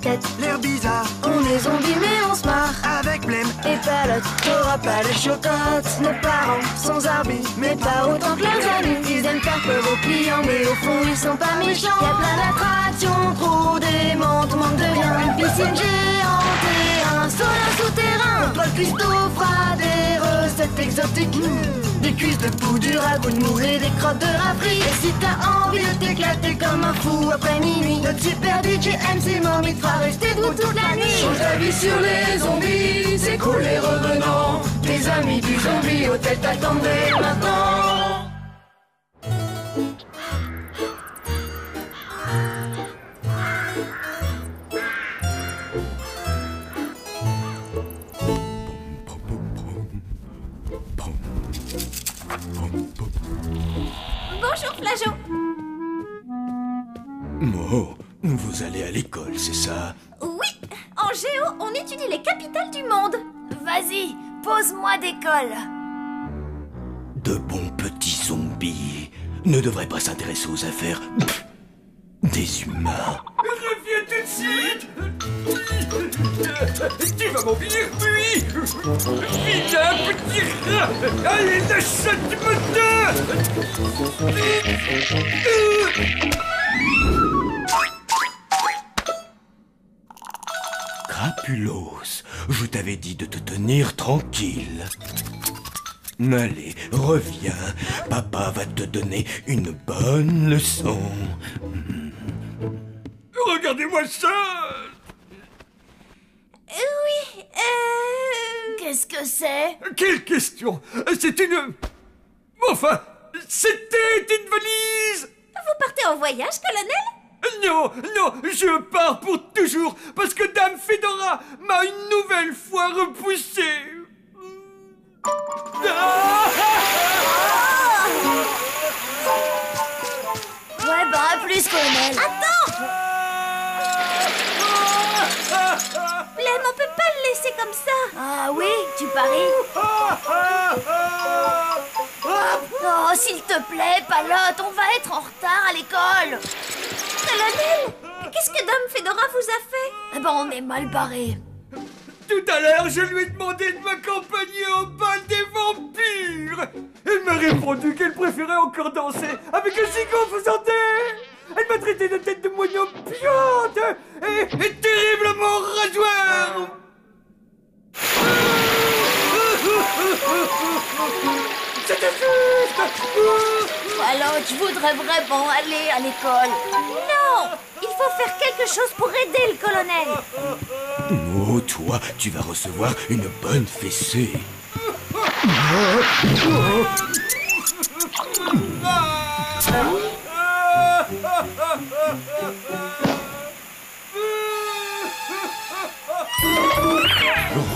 tête. L'air bizarre, On est zombies mais on se marre. avec Blême. Et Palotte, t'auras pas les chocottes. Nos parents sont zarbi, mais pas autant que leurs amis. Ils aiment faire peur aux clients, mais au fond ils sont pas méchants. Y'a plein d'attractions, trop démentes, manque de rien. Une piscine géante et un sauna souterrain. Pas de cuistot fera des recettes exotiques. Des cuisses de poux, du ragoût de moule et des crottes de rats frits. Et si t'as envie de t'éclater comme un fou après minuit, notre super DJ MC Mommy te fera rester debout toute la nuit. Change d'avis sur les zombies, c'est cool les revenants. Tes amis du zombie hôtel t'attendaient maintenant. Bonjour Flageot. Oh, vous allez à l'école, c'est ça? Oui, en géo, on étudie les capitales du monde. Vas-y, pose-moi des cols. De bons petits zombies ne devraient pas s'intéresser aux affaires des humains. Reviens tout de suite. Tu vas m'envahir, oui. Vilain petit rat. Allez, lâche ça du moteur. Crapulos, je t'avais dit de te tenir tranquille. Allez, reviens. Papa va te donner une bonne leçon. Regardez-moi ça. Oui, Qu'est-ce que c'est? Quelle question. C'est une... Enfin, c'était une valise. Vous partez en voyage, colonel? Non, non, je pars pour toujours, parce que Dame Fedora m'a une nouvelle fois repoussé. Ouais, bah, à plus, colonel. Attends! Blême, on peut pas le laisser comme ça. Ah oui, tu paries? Oh, s'il te plaît, Palotte, on va être en retard à l'école. Colonel, qu'est-ce que Dame Fedora vous a fait? Eh ben, on est mal barrés. Tout à l'heure, je lui ai demandé de m'accompagner au bal des vampires. Elle m'a répondu qu'elle préférait encore danser avec un gigot faisantais. Elle m'a traité de tête de moineau piante et terriblement rasoir. C'était juste. Palotte, je voudrais vraiment aller à l'école. Non, il faut faire quelque chose pour aider le colonel. Oh, toi, tu vas recevoir une bonne fessée.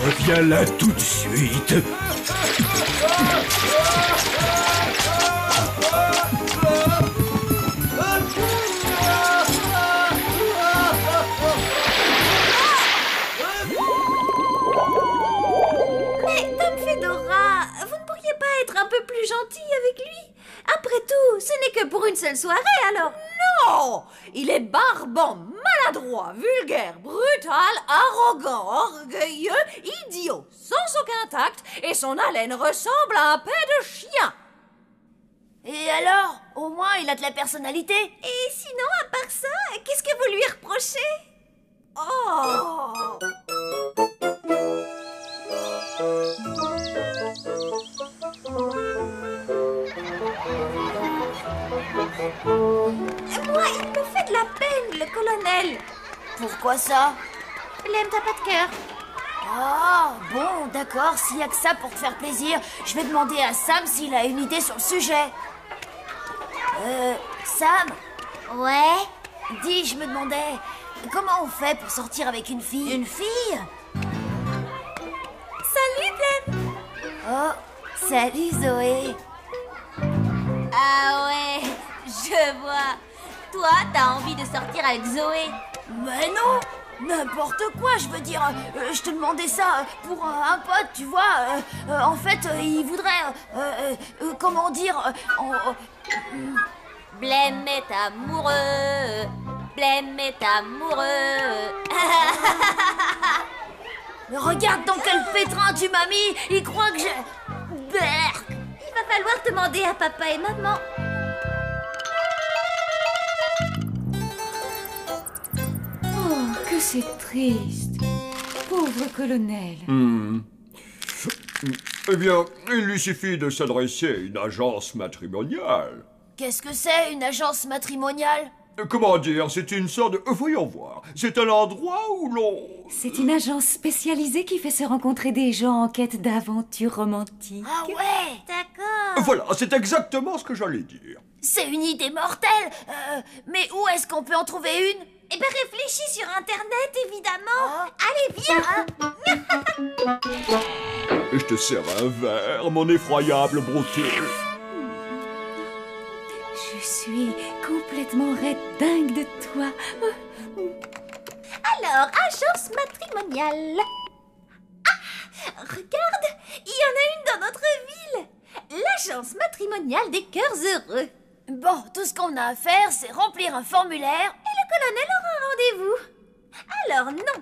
Reviens là tout de suite. Mais Dame Fedora, vous ne pourriez pas être un peu plus gentille avec lui? Après tout, ce n'est que pour une seule soirée, alors. Non! Il est barbant, maladroit, vulgaire, brutal, arrogant, orgueilleux, idiot, sans aucun tact, et son haleine ressemble à un paix de chien. Et alors? Au moins, il a de la personnalité. Et sinon, à part ça, qu'est-ce que vous lui reprochez? Oh! Moi, il me fait de la peine, le colonel. Pourquoi ça? Blême, t'as pas de cœur. Ah, bon, d'accord, s'il y a que ça pour te faire plaisir, je vais demander à Sam s'il a une idée sur le sujet. Sam? Ouais? Dis, je me demandais, comment on fait pour sortir avec une fille? Une fille? Salut, Blême. Oh, salut Zoé. Ah ouais, je vois. Toi, t'as envie de sortir avec Zoé? Mais non, n'importe quoi, je veux dire, je te demandais ça pour un pote, tu vois. En fait, il voudrait, comment dire, Blême est amoureux Blême est amoureux. Mais regarde dans quel pétrin tu m'as mis. Il croit que je... Berk. Il va falloir demander à papa et maman. Oh, que c'est triste. Pauvre colonel. Eh bien, il lui suffit de s'adresser à une agence matrimoniale. Qu'est-ce que c'est, une agence matrimoniale? Comment dire, c'est une sorte de... Voyons voir, c'est un endroit où l'on... C'est une agence spécialisée qui fait se rencontrer des gens en quête d'aventures romantiques. Ah ouais. D'accord. Voilà, c'est exactement ce que j'allais dire. C'est une idée mortelle. Mais où est-ce qu'on peut en trouver une? Eh ben réfléchis sur Internet, évidemment. Allez, viens. Je te sers un verre, mon effroyable beauté. Je suis complètement raide dingue de toi. Alors, agence matrimoniale. Ah, regarde, il y en a une dans notre ville. L'agence matrimoniale des cœurs heureux. Bon, tout ce qu'on a à faire, c'est remplir un formulaire. Et le colonel aura un rendez-vous. Alors non,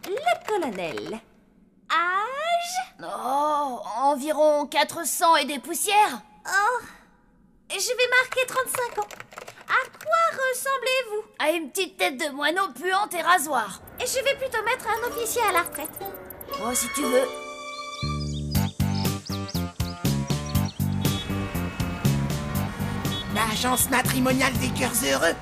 le colonel. Âge? Oh, environ 400 et des poussières. Oh, je vais marquer 35 ans. À quoi ressemblez-vous? À une petite tête de moineau puante et rasoir. Et je vais plutôt mettre un officier à la retraite. Oh, si tu veux. L'agence matrimoniale des cœurs heureux?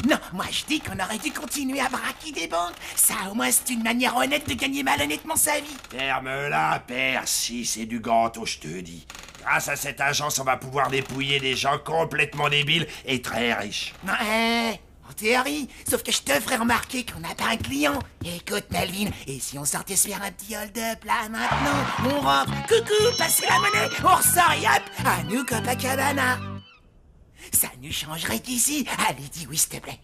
Non, moi je dis qu'on aurait dû continuer à braquer des banques. Ça, au moins, c'est une manière honnête de gagner malhonnêtement sa vie. Ferme-la, Percy, c'est du gâteau, je te dis. Grâce à cette agence, on va pouvoir dépouiller des gens complètement débiles et très riches. Ouais, en théorie, sauf que je te ferai remarquer qu'on n'a pas un client. Écoute, Melvin, et si on sortait se faire un petit hold-up là maintenant? On rentre, coucou, passez la monnaie, on ressort et hop, à nous Copacabana. Ça nous changerait d'ici. Allez, dis oui, s'il te plaît.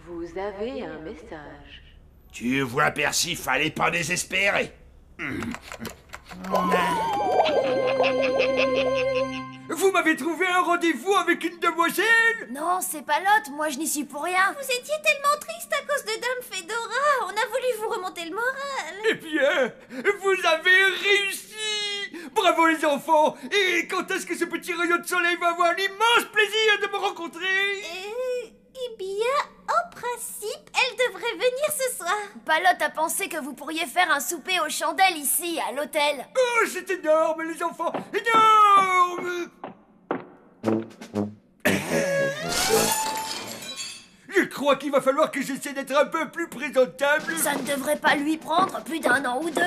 Vous avez un message. Tu vois, Percy, fallait pas désespérer. Vous m'avez trouvé un rendez-vous avec une demoiselle? Non, c'est pas l'autre, moi je n'y suis pour rien. Vous étiez tellement triste à cause de Dame Fedora. On a voulu vous remonter le moral. Eh bien, vous avez réussi! Bravo les enfants! Et quand est-ce que ce petit rayon de soleil va avoir l'immense plaisir de me rencontrer? Eh bien, en principe, elle devrait venir ce soir. Palotte a pensé que vous pourriez faire un souper aux chandelles ici, à l'hôtel. Oh, c'est énorme les enfants! Énorme! Je crois qu'il va falloir que j'essaie d'être un peu plus présentable. Ça ne devrait pas lui prendre plus d'1 an ou 2.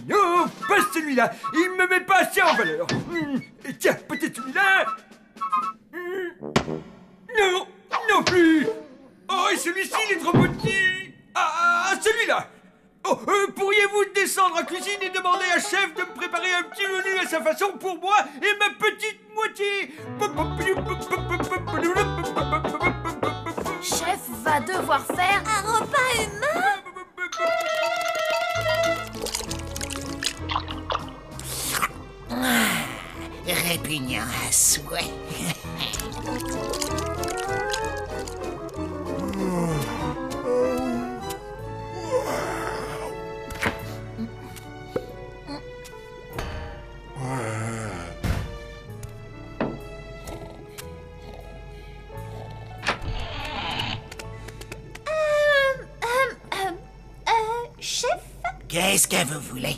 Non, pas celui-là. Il me met pas assez en valeur. Et tiens, peut-être celui-là. Non, non plus. Oh, et celui-ci, il est trop petit. Ah, celui-là. Oh, pourriez-vous descendre en cuisine et demander à chef de me préparer un petit menu à sa façon pour moi et ma petite moitié. Chef va devoir faire un repas humain. Répugnant à souhait. Chef? Qu'est-ce que vous voulez?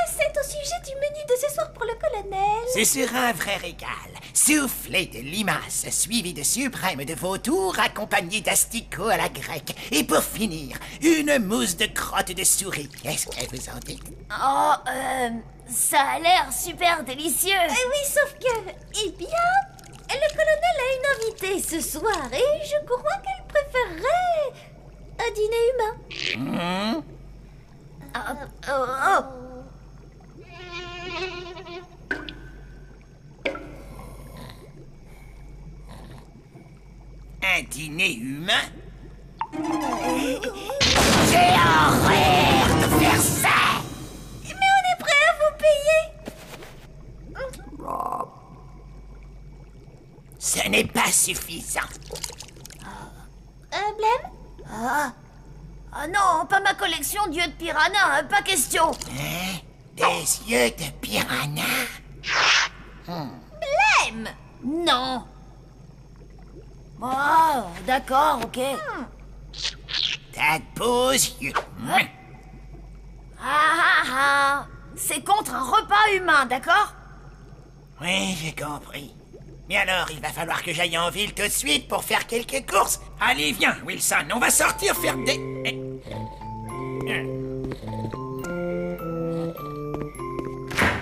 C'est au sujet du menu de ce soir pour le colonel. C'est sur un vrai régal. Soufflé de limaces, suivi de suprême de vautour, accompagné d'asticots à la grecque. Et pour finir, une mousse de crotte de souris. Est-ce que vous en dites? Oh, ça a l'air super délicieux. Oui, sauf que, eh bien, le colonel a une invitée ce soir et je crois qu'elle préférerait un dîner humain. Un dîner humain? J'ai horreur de faire ça! Mais on est prêt à vous payer. suffisant. Blême? Ah non, pas ma collection d'yeux de piranha, pas question. Hein? Des yeux de piranha? Blême! Non. Oh, d'accord, ok. T'as de beaux yeux. Ah. C'est contre un repas humain, d'accord? Oui, j'ai compris. Mais alors, il va falloir que j'aille en ville tout de suite pour faire quelques courses. Allez, viens, Wilson, on va sortir faire des...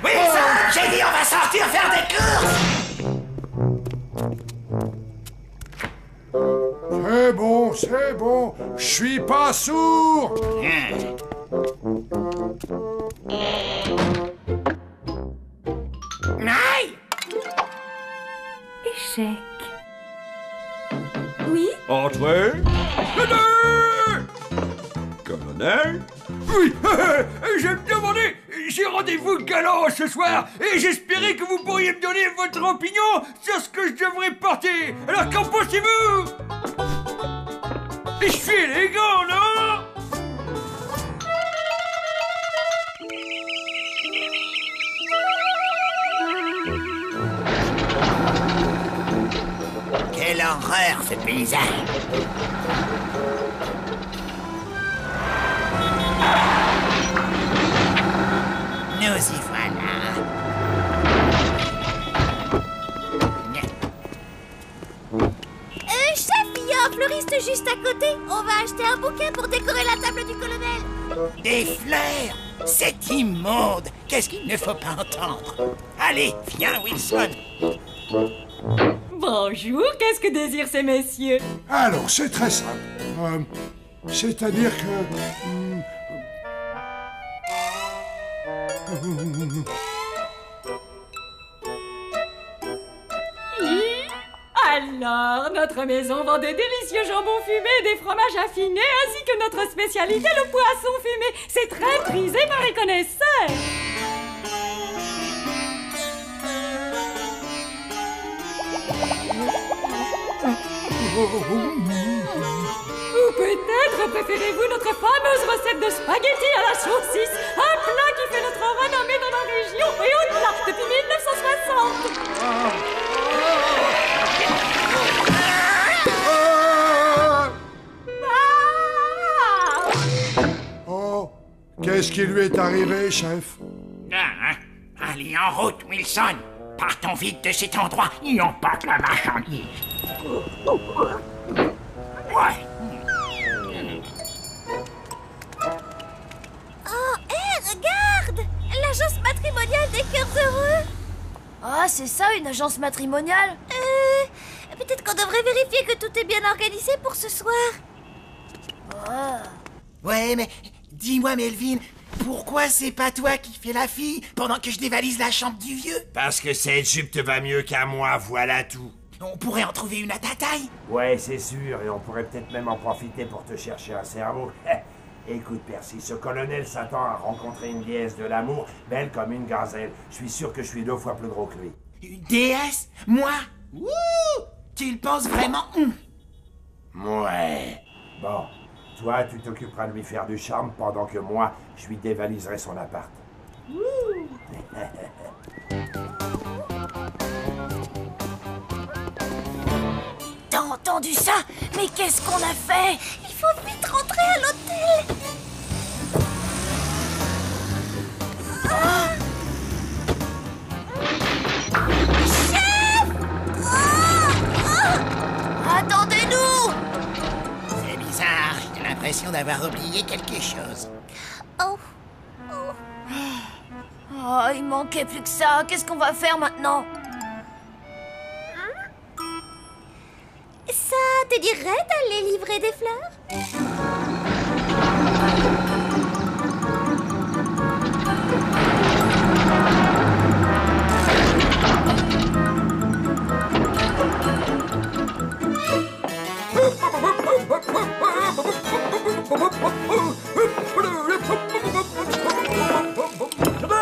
Wilson, j'ai dit on va sortir faire des courses. C'est bon, je suis pas sourd. Aïe! Échec. Oui? Entrez. Colonel. Oui, je me demandais, j'ai rendez-vous galant ce soir et j'espérais que vous pourriez me donner votre opinion sur ce que je devrais porter. Alors qu'en pensez-vous? Je suis élégant, non? Quelle horreur, ce paysage! Nous y voilà. Chef, il y a un fleuriste juste à côté. On va acheter un bouquet pour décorer la table du colonel. Des fleurs! C'est immonde! Qu'est-ce qu'il ne faut pas entendre? Allez, viens, Wilson! Bonjour, qu'est-ce que désirent ces messieurs? Alors, c'est très simple. C'est-à-dire que... Alors, notre maison vend des délicieux jambons fumés et des fromages affinés, ainsi que notre spécialité, le poisson fumé. C'est très prisé par les connaisseurs. Ou peut-être préférez-vous notre fameuse recette de spaghettis à la saucisse, un plat qui fait notre renommée dans la région et au-delà depuis 1960. Oh, qu'est-ce qui lui est arrivé, chef? Allez, en route, Wilson! Partons vite de cet endroit, il emporte la marchandise. Ouais. Oh, hé, regarde! L'agence matrimoniale des cœurs heureux. Ah, c'est ça, une agence matrimoniale? Peut-être qu'on devrait vérifier que tout est bien organisé pour ce soir. Ouais, mais dis-moi, Melvin, pourquoi c'est pas toi qui fais la fille pendant que je dévalise la chambre du vieux? Parce que cette jupe te va mieux qu'à moi, voilà tout. On pourrait en trouver une à ta taille. Ouais, c'est sûr, et on pourrait peut-être même en profiter pour te chercher un cerveau. Écoute, Percy, ce colonel s'attend à rencontrer une déesse de l'amour, belle comme une gazelle. Je suis sûr que je suis 2 fois plus gros que lui. Une déesse? Moi? Wouh! Tu le penses vraiment? Ouais. Bon, toi, tu t'occuperas de lui faire du charme pendant que moi, je lui dévaliserai son appart. T'as entendu ça? Mais qu'est-ce qu'on a fait? Il faut vite rentrer à l'hôtel. Chef! Attendez-nous! C'est bizarre, j'ai l'impression d'avoir oublié quelque chose. Oh. Oh, il manquait plus que ça. Qu'est-ce qu'on va faire maintenant? Ça te dirait d'aller livrer des fleurs? Oh,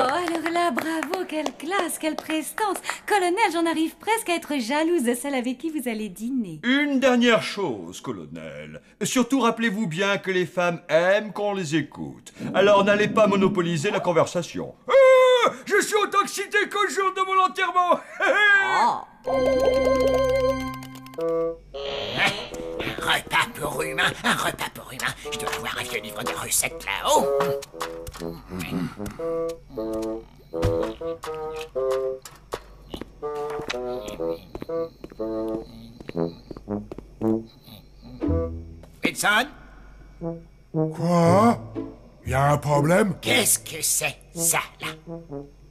alors là, bravo, quelle classe! grâce, quelle prestance. Colonel, j'en arrive presque à être jalouse de celle avec qui vous allez dîner. Une dernière chose, colonel. Surtout rappelez-vous bien que les femmes aiment qu'on les écoute. Alors n'allez pas monopoliser la conversation. Je suis autant excité qu'au jour de mon enterrement. Un repas pour humain, un repas pour humain. Je dois avoir un vieux livre de recettes là-haut. Wilson? Quoi? Y a un problème? Qu'est-ce que c'est, ça, là?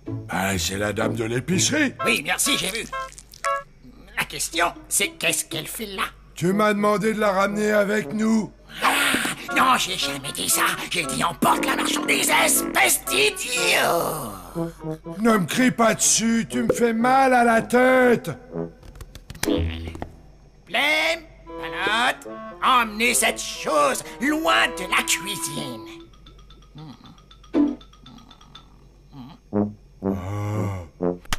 Ben, c'est la dame de l'épicerie. Oui, merci, j'ai vu. La question, c'est qu'est-ce qu'elle fait là? Tu m'as demandé de la ramener avec nous. Ah, non, j'ai jamais dit ça. J'ai dit emporte la marchandise, espèce d'idiot. Ne me crie pas dessus, tu me fais mal à la tête. Blême, Palotte, emmenez cette chose loin de la cuisine.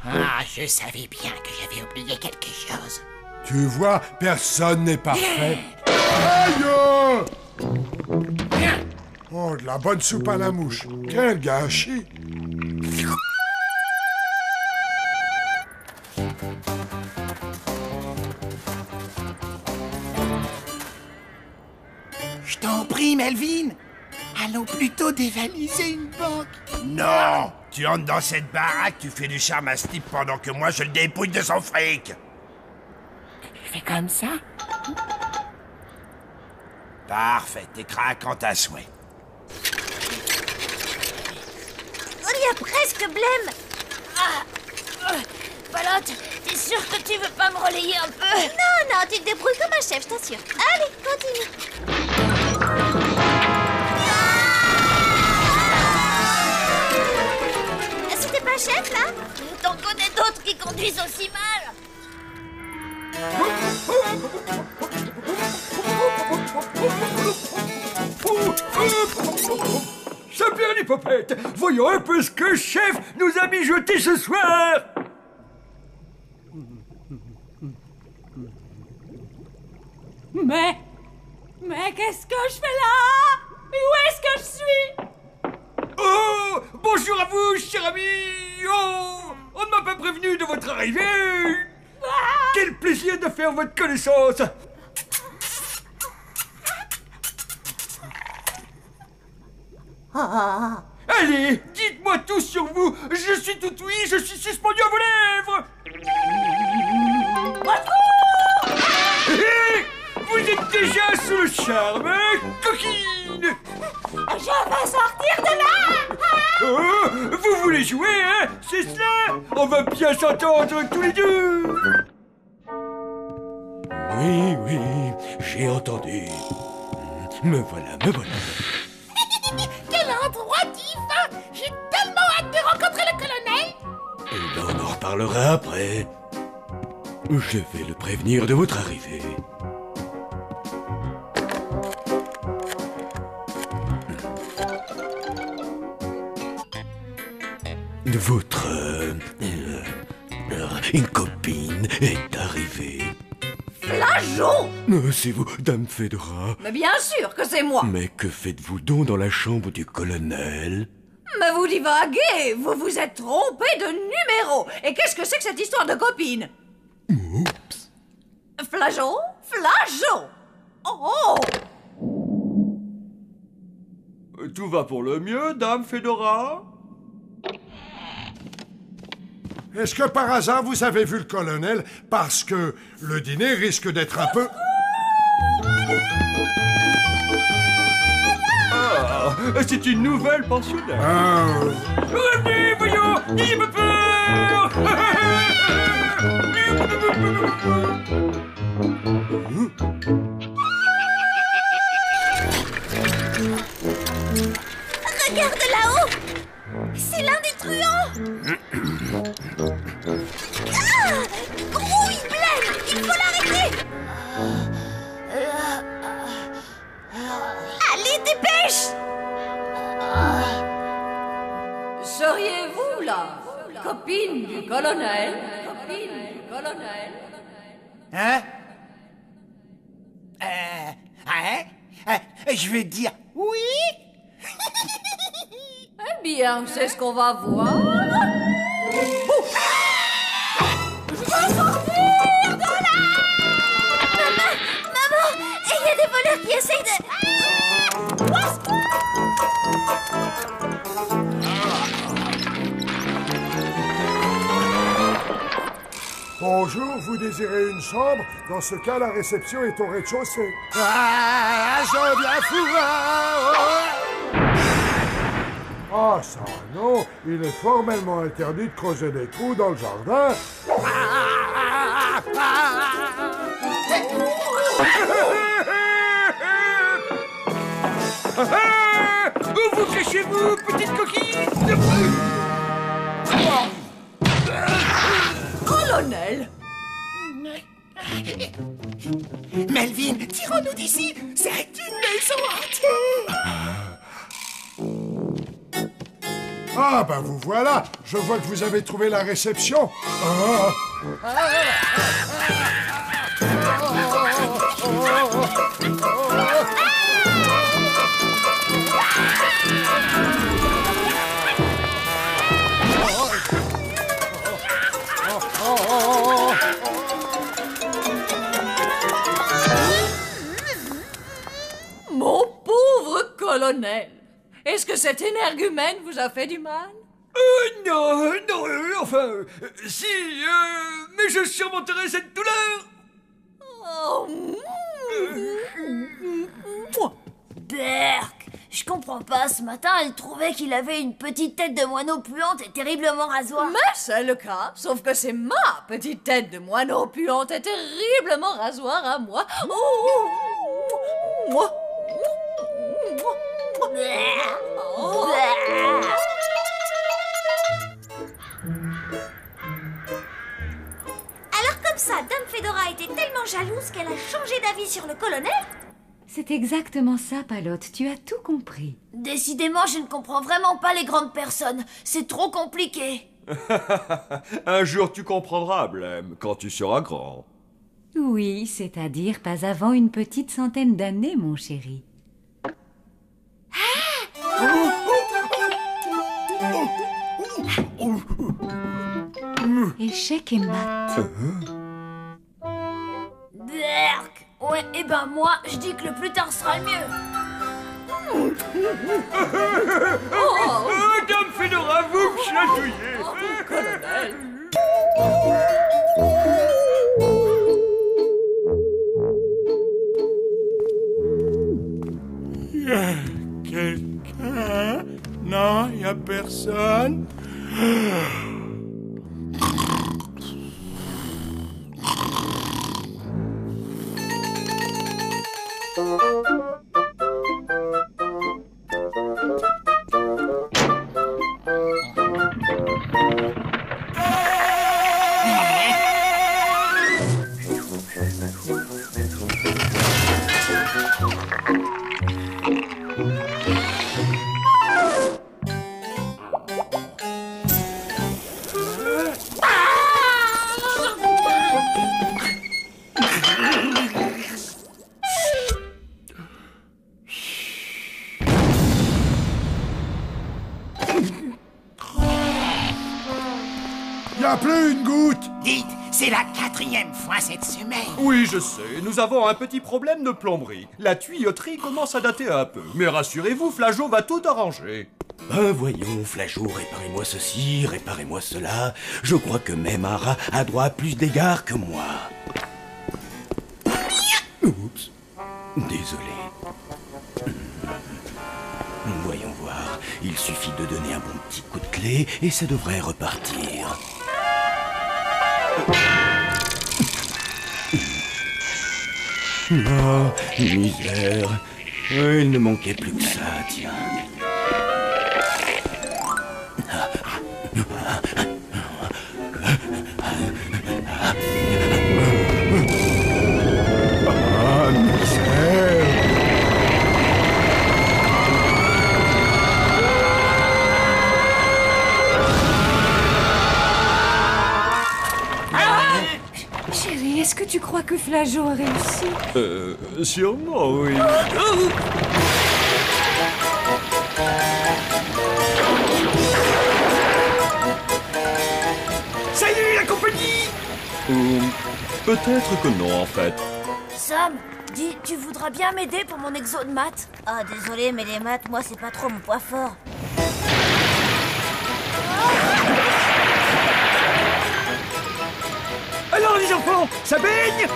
Ah, je savais bien que j'avais oublié quelque chose. Tu vois, personne n'est parfait. Aïe! Oh, de la bonne soupe à la mouche. Quel gâchis! Je t'en prie, Melvin. Allons plutôt dévaliser une banque. Non! Tu entres dans cette baraque, tu fais du charme à ce type pendant que moi je le dépouille de son fric. Je fais comme ça? Parfait, t'es craquant à souhait. On y a presque, Blême. Palotte, t'es sûr que tu veux pas me relayer un peu? Non, tu te débrouilles comme un chef, je t'assure. Allez, continue. C'était pas chef, là? T'en connais d'autres qui conduisent aussi mal? Saperlipopette, voyons un peu ce que chef nous a mijoté ce soir. Mais qu'est-ce que je fais là? Où est-ce que je suis? Oh, bonjour à vous, cher ami. Oh, on ne m'a pas prévenu de votre arrivée. Quel plaisir de faire votre connaissance. Allez, dites-moi tout sur vous. Je suis tout oui, je suis suspendu à vos lèvres. Vous êtes déjà sous le charme, hein, coquine. Je vais sortir de là. Oh, vous voulez jouer, hein? C'est cela? On va bien s'entendre tous les deux. Oui, j'ai entendu. Me voilà. Quel endroit divin! J'ai tellement hâte de rencontrer le colonel! Eh ben, on en reparlera après. Je vais le prévenir de votre arrivée. Votre... une copine est arrivée. Flageot! C'est vous, Dame Fedora. Mais bien sûr que c'est moi. Mais que faites-vous donc dans la chambre du colonel? Mais vous divaguez, vous vous êtes trompé de numéro. Et qu'est-ce que c'est que cette histoire de copine? Oups. Flageot? Oh! Tout va pour le mieux, Dame Fedora? Est-ce que par hasard vous avez vu le colonel? Parce que le dîner risque d'être un peu... Ah, c'est une nouvelle pensionnaire. Revenez, voyons, n'ayez pas peur. Regarde là-haut. C'est l'un des truands. Grouille, Blême, il faut l'arrêter. Allez, dépêche. Seriez-vous là? copine du colonel. Copine du colonel. Hein? Je veux dire oui. Eh bien, c'est ce qu'on va voir. Je veux sortir de là! Maman, il y a des voleurs qui essayent de... Bonjour, vous désirez une chambre? Dans ce cas, la réception est au rez-de-chaussée. Je viens fou. Ah, ça non, il est formellement interdit de creuser des trous dans le jardin. Où vous cachez-vous, petite coquille? Colonel! Melvin, tirons-nous d'ici. C'est une maison entière. Ah, ben vous voilà. Je vois que vous avez trouvé la réception. Mon pauvre colonel! Est-ce que cet énergumène vous a fait du mal? Non, enfin, si, mais je surmonterai cette douleur. Oh. Berk, je comprends pas, ce matin, elle trouvait qu'il avait une petite tête de moineau puante et terriblement rasoir. Mais c'est le cas, sauf que c'est ma petite tête de moineau puante et terriblement rasoir à moi. Alors comme ça, Dame Fedora était tellement jalouse qu'elle a changé d'avis sur le colonel? C'est exactement ça, Palotte. Tu as tout compris. Décidément, je ne comprends vraiment pas les grandes personnes. C'est trop compliqué. Un jour tu comprendras, Blême, quand tu seras grand. Oui, c'est-à-dire pas avant une petite centaine d'années, mon chéri. Échec et mat. Berk. Ouais, et ben moi, je dis que le plus tard sera le mieux. Dame Fedora, vous me chatouillez. Colonel. Y a quelqu'un? Non, y a personne. Y a plus une goutte. Dites, c'est la 4e fois cette semaine. Oui, je sais, nous avons un petit problème de plomberie. La tuyauterie commence à dater un peu. Mais rassurez-vous, Flageot va tout arranger. Ben voyons, Flageot, réparez-moi ceci, réparez-moi cela. Je crois que même un rat a droit à plus d'égards que moi. Oups, désolé. Voyons voir, il suffit de donner un bon petit coup de clé et ça devrait repartir. Oh, misère. Il ne manquait plus que ça, tiens. Ah, misère. Flageot a réussi. Sûrement, oui. Salut la compagnie! Peut-être que non, en fait. Sam, dis, tu voudras bien m'aider pour mon exo de maths? Ah, désolé, mais les maths, moi, c'est pas trop mon point fort. Alors les enfants, ça baigne?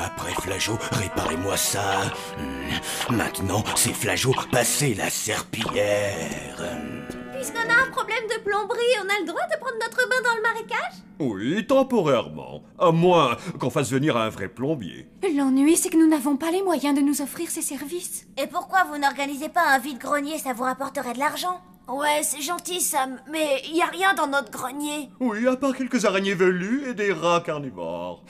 Après Flageot, réparez-moi ça. Maintenant, c'est Flageot, passez la serpillière. Puisqu'on a un problème de plomberie, on a le droit de prendre notre bain dans le marécage? Oui, temporairement. À moins qu'on fasse venir un vrai plombier. L'ennui, c'est que nous n'avons pas les moyens de nous offrir ces services. Et pourquoi vous n'organisez pas un vide-grenier? Ça vous rapporterait de l'argent. Ouais, c'est gentil, Sam, mais y a rien dans notre grenier. Oui, à part quelques araignées velues et des rats carnivores.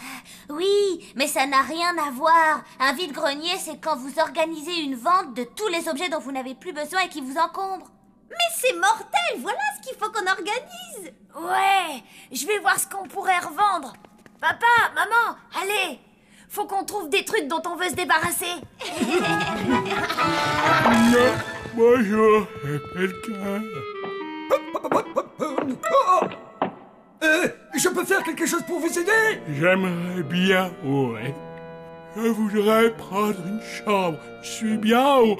Oui, mais ça n'a rien à voir. Un vide-grenier, c'est quand vous organisez une vente de tous les objets dont vous n'avez plus besoin et qui vous encombrent. Mais c'est mortel, voilà ce qu'il faut qu'on organise. Ouais, je vais voir ce qu'on pourrait revendre. Papa, maman, allez, faut qu'on trouve des trucs dont on veut se débarrasser. Bonjour, quelqu'un. Je peux faire quelque chose pour vous aider? J'aimerais bien, ouais. Je voudrais prendre une chambre. Je suis bien au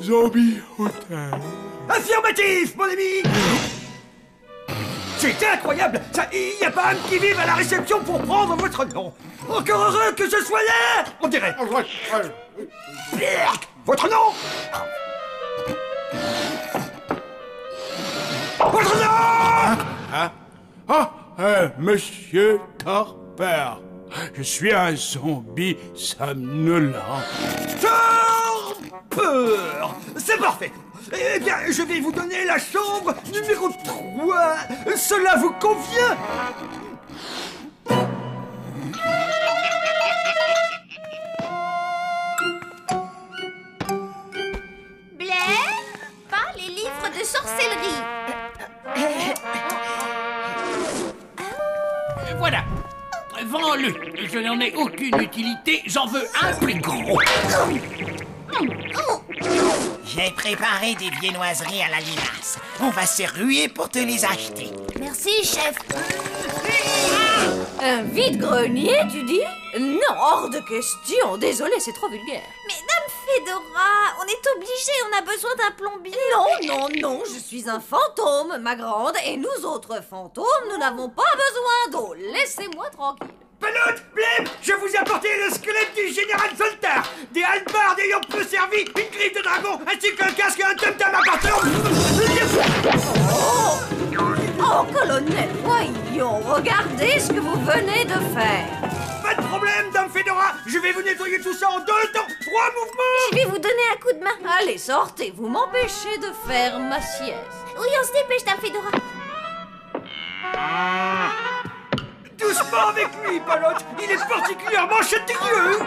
Zombie Hotel. Affirmatif, mon ami! C'est incroyable! Il n'y a pas un qui vive à la réception pour prendre votre nom! Encore heureux que je sois là! On dirait! Votre nom! Votre nom! Monsieur Torpeur. Je suis un zombie somnolent. Torpeur! C'est parfait! Eh bien, je vais vous donner la chambre numéro 3. Cela vous convient? Blair, pas les livres de sorcellerie. Voilà. Vends-le. Je n'en ai aucune utilité. J'en veux un plus gros. J'ai préparé des viennoiseries à la limace. On va se ruer pour te les acheter. Merci, chef. Un vide-grenier, tu dis? Non, hors de question. Désolé, c'est trop vulgaire. Mais Dame Fedora, on est obligé, on a besoin d'un plombier. Non, je suis un fantôme, ma grande, et nous autres fantômes, nous n'avons pas besoin d'eau. Laissez-moi tranquille. Pelote, Blême, je vous ai apporté le squelette du général Zoltar, des hallebardes ayant peu servi, une griffe de dragon, ainsi qu'un casque et un tam-tam appartenant. Oh, colonel, voyons, regardez ce que vous venez de faire. Pas de problème, Dame Fedora, je vais vous nettoyer tout ça en 2 temps, 3 mouvements. Je vais vous donner un coup de main. Allez, sortez, vous m'empêchez de faire ma sieste. Oui, on se dépêche, Dame Fedora. Doucement avec lui, Pelote, il est particulièrement châtigneux.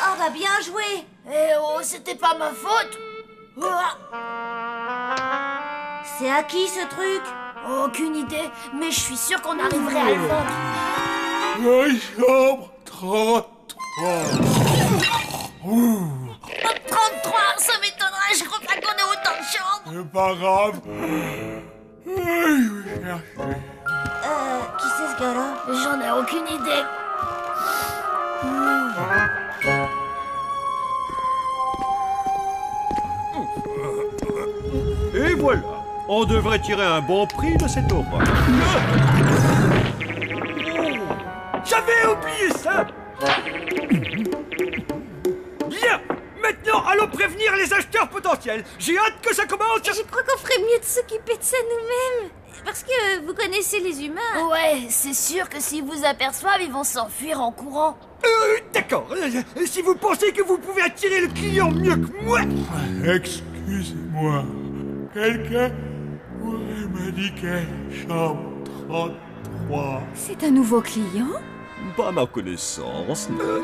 Oh, bah bien joué. Eh oh, c'était pas ma faute. C'est à qui ce truc? Aucune idée, mais je suis sûre qu'on arriverait à le vendre. La chambre 33. 33, ça m'étonnerait, je crois pas qu'on ait autant de chambres. C'est pas grave. Je vais chercher. Qui c'est ce gars-là? J'en ai aucune idée. Et voilà. On devrait tirer un bon prix de cette horreur. J'avais oublié ça. Bien. Maintenant, allons prévenir les acheteurs potentiels. J'ai hâte que ça commence. Je crois qu'on ferait mieux de s'occuper de ça nous-mêmes. Parce que vous connaissez les humains. Ouais, c'est sûr que s'ils vous aperçoivent, ils vont s'enfuir en courant. D'accord. Si vous pensez que vous pouvez attirer le client mieux que moi... Excusez-moi. quelqu'un pourrait m'indiquer chambre 33? C'est un nouveau client? Pas à ma connaissance, non.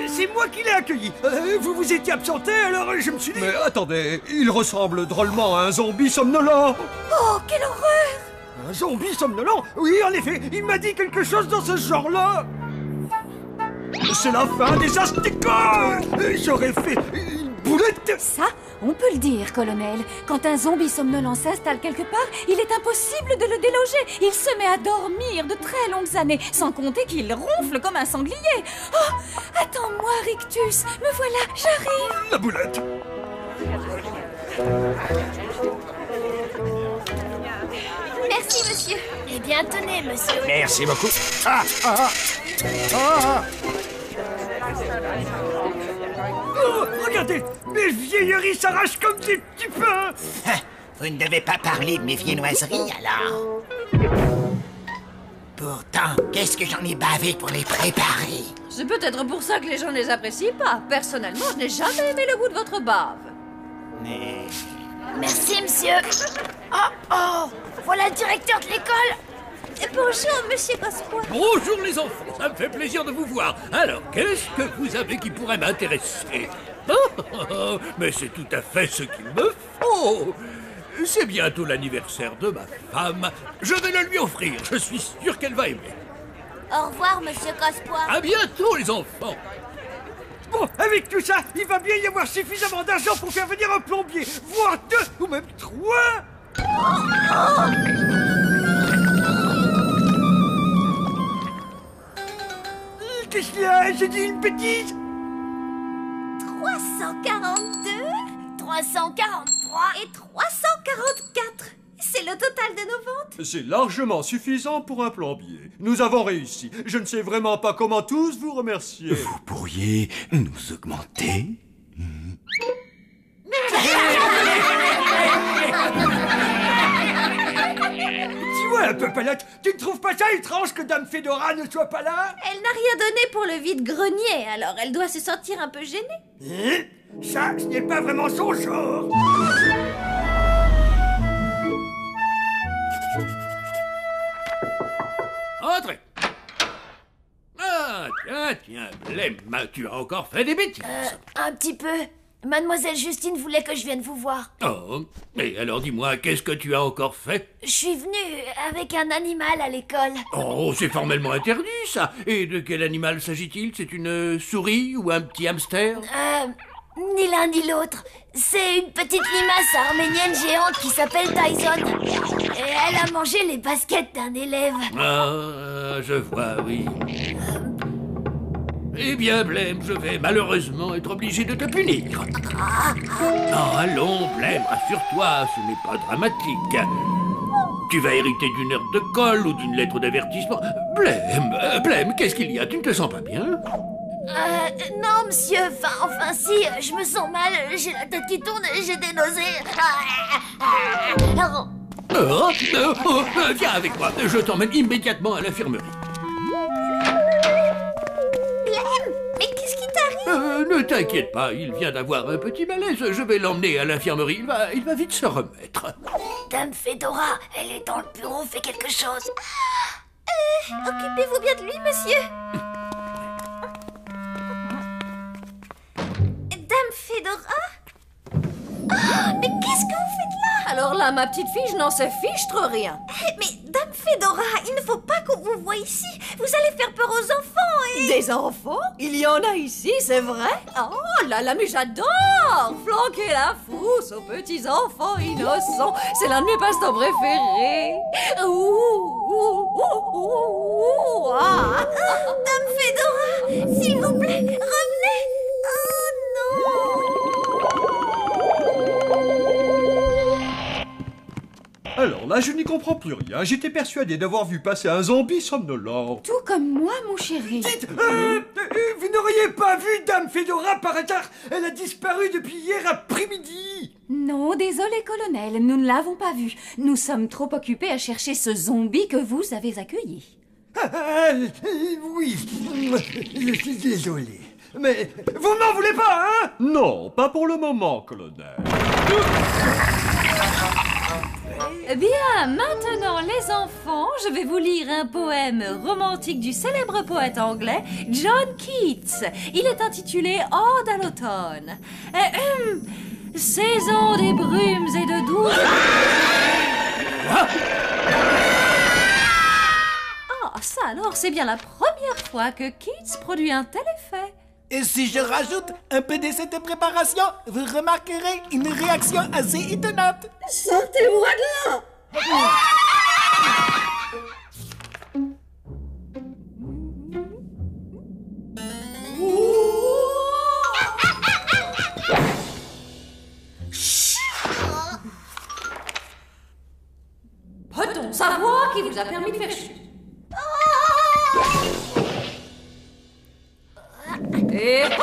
C'est moi qui l'ai accueilli. Vous vous étiez absenté, alors je me suis dit... Mais attendez, il ressemble drôlement à un zombie somnolent. Oh, quelle horreur! Un zombie somnolent? Oui, en effet, il m'a dit quelque chose dans ce genre-là. C'est la fin des asticots. J'aurais fait une boulette. Ça, on peut le dire, colonel. Quand un zombie somnolent s'installe quelque part, il est impossible de le déloger. Il se met à dormir de très longues années, sans compter qu'il ronfle comme un sanglier. Oh, attends-moi, Rictus. Me voilà, j'arrive. La boulette. Merci, monsieur. Eh bien, tenez, monsieur. Merci beaucoup. Oh, regardez, mes vieilleries s'arrachent comme des petits pains. Vous ne devez pas parler de mes viennoiseries, alors. Pourtant, qu'est-ce que j'en ai bavé pour les préparer? C'est peut-être pour ça que les gens ne les apprécient pas. Personnellement, je n'ai jamais aimé le goût de votre bave. Mais... Merci, monsieur. Oh, voilà le directeur de l'école. Bonjour, monsieur Cospois. Bonjour les enfants, ça me fait plaisir de vous voir. Alors, qu'est-ce que vous avez qui pourrait m'intéresser? Mais c'est tout à fait ce qu'il me faut. C'est bientôt l'anniversaire de ma femme. Je vais le lui offrir, je suis sûr qu'elle va aimer. Au revoir, monsieur Cospois. À bientôt les enfants. Bon, avec tout ça, il va bien y avoir suffisamment d'argent pour faire venir un plombier, voire 2 ou même 3. Qu'est-ce qu'il y a? J'ai dit une bêtise. 342, 343 et 344. C'est le total de nos ventes. C'est largement suffisant pour un plombier. Nous avons réussi. Je ne sais vraiment pas comment tous vous remercier. Vous pourriez nous augmenter? Dis-moi un peu, Palette, tu ne trouves pas ça étrange que Dame Fedora ne soit pas là? Elle n'a rien donné pour le vide-grenier, alors elle doit se sentir un peu gênée. Ça, ce n'est pas vraiment son genre. Entrez. Ah, tiens, Blême, tu as encore fait des bêtises. Un petit peu. Mademoiselle Justine voulait que je vienne vous voir. Oh, et alors dis-moi, qu'est-ce que tu as encore fait? Je suis venue avec un animal à l'école. Oh, c'est formellement interdit, ça. Et de quel animal s'agit-il? C'est une souris ou un petit hamster? Ni l'un ni l'autre. C'est une petite limace arménienne géante qui s'appelle Tyson. Et elle a mangé les baskets d'un élève. Ah, je vois, oui. Eh bien, Blême, je vais malheureusement être obligé de te punir. Oh, allons, Blême, rassure-toi, ce n'est pas dramatique. Tu vas hériter d'une heure de colle ou d'une lettre d'avertissement. Blême, qu'est-ce qu'il y a? Tu ne te sens pas bien? Non, monsieur, enfin si, je me sens mal, j'ai la tête qui tourne, j'ai des nausées. Viens avec moi, je t'emmène immédiatement à l'infirmerie. Blême, mais qu'est-ce qui t'arrive? Ne t'inquiète pas, il vient d'avoir un petit malaise, je vais l'emmener à l'infirmerie, il va vite se remettre. Dame Fedora, elle est dans le bureau, fait quelque chose. Occupez-vous bien de lui, monsieur. Dame Fedora? Oh, mais qu'est-ce que vous faites là? Alors là, ma petite fille, je n'en sais fichtre rien. Mais Dame Fedora, il ne faut pas qu'on vous voie ici. Vous allez faire peur aux enfants et... Des enfants? Il y en a ici, c'est vrai? Oh là là, mais j'adore flanquer la frousse aux petits enfants innocents. C'est l'un de mes passe-temps préférés. Dame Fedora, s'il vous plaît, revenez. Oh non. Alors là, je n'y comprends plus rien. J'étais persuadé d'avoir vu passer un zombie somnolent. Tout comme moi, mon chéri. Dites, vous n'auriez pas vu Dame Fedora par hasard? Elle a disparu depuis hier après-midi. Non, désolé, colonel, nous ne l'avons pas vue. Nous sommes trop occupés à chercher ce zombie que vous avez accueilli. Oui, je suis désolé. Mais vous m'en voulez pas, hein? Non, pas pour le moment, colonel. Bien, maintenant les enfants, je vais vous lire un poème romantique du célèbre poète anglais John Keats. Il est intitulé Ode à l'automne. Saison des brumes et de douces... Ah, ça alors, c'est bien la première fois que Keats produit un tel effet. Et si je rajoute un peu de cette préparation, vous remarquerez une réaction assez étonnante. Sortez-moi de là! Peut-on savoir qui vous a permis de faire chier? Et... Allez!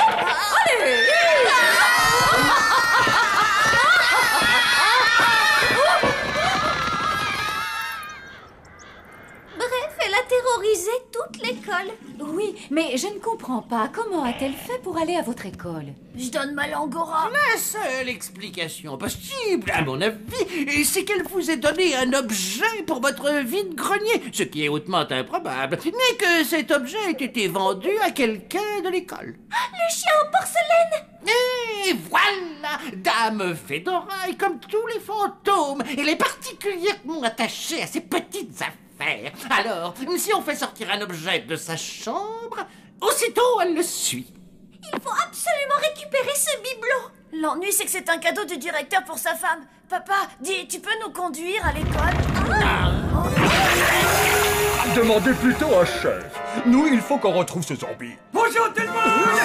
Bref, elle a terrorisé toute l'école. Oui, mais je ne comprends pas. Comment a-t-elle fait pour aller à votre école? Je donne ma langue au rat. La seule explication possible, à mon avis, c'est qu'elle vous ait donné un objet pour votre vide-grenier, ce qui est hautement improbable, mais que cet objet ait été vendu à quelqu'un de l'école. Le chien en porcelaine! Et voilà! Dame Fedora est comme tous les fantômes. Elle est particulièrement attachée à ses petites affaires. Alors, si on fait sortir un objet de sa chambre, aussitôt elle le suit. Il faut absolument récupérer ce bibelot. L'ennui, c'est que c'est un cadeau du directeur pour sa femme. Papa, dis, tu peux nous conduire à l'école? Demandez plutôt à chef. Nous, il faut qu'on retrouve ce zombie. Bonjour tout le monde!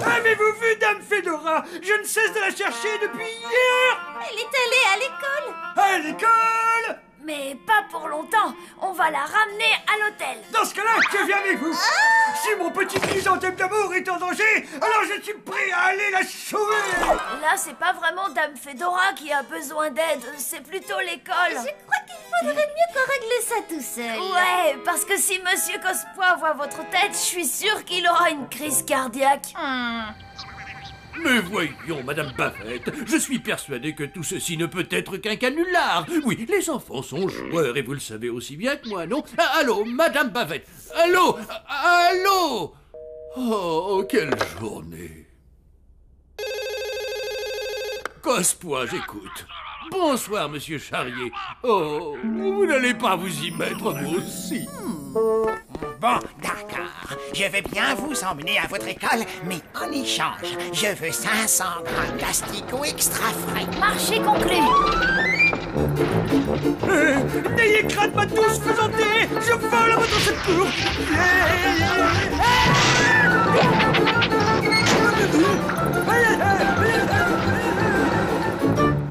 Avez-vous vu Dame Fedora? Je ne cesse de la chercher depuis hier! Elle est allée à l'école. À l'école? Mais pas pour longtemps. On va la ramener à l'hôtel. Dans ce cas-là, que viendrez-vous? Si mon petit chrysanthème d'amour est en danger, alors je suis prêt à aller la sauver! Là, c'est pas vraiment Dame Fedora qui a besoin d'aide, c'est plutôt l'école. Je crois qu'il faudrait mieux qu'on règle ça tout seul. Ouais, parce que si Monsieur Cospois voit votre tête, je suis sûre qu'il aura une crise cardiaque. Mais voyons, Madame Bavette, je suis persuadé que tout ceci ne peut être qu'un canular. Oui, les enfants sont joueurs et vous le savez aussi bien que moi, non? Allô, Madame Bavette? Allô? Allô? Oh, quelle journée! Cospois, j'écoute. Bonsoir, Monsieur Charrier. Oh, vous n'allez pas vous y mettre, vous aussi. Bon, d'accord. Je veux bien vous emmener à votre école, mais en échange, je veux 500 grammes d'asticots extra frais. Marché conclu. N'ayez crainte, ma douce faisantée! Je vole à votre secours!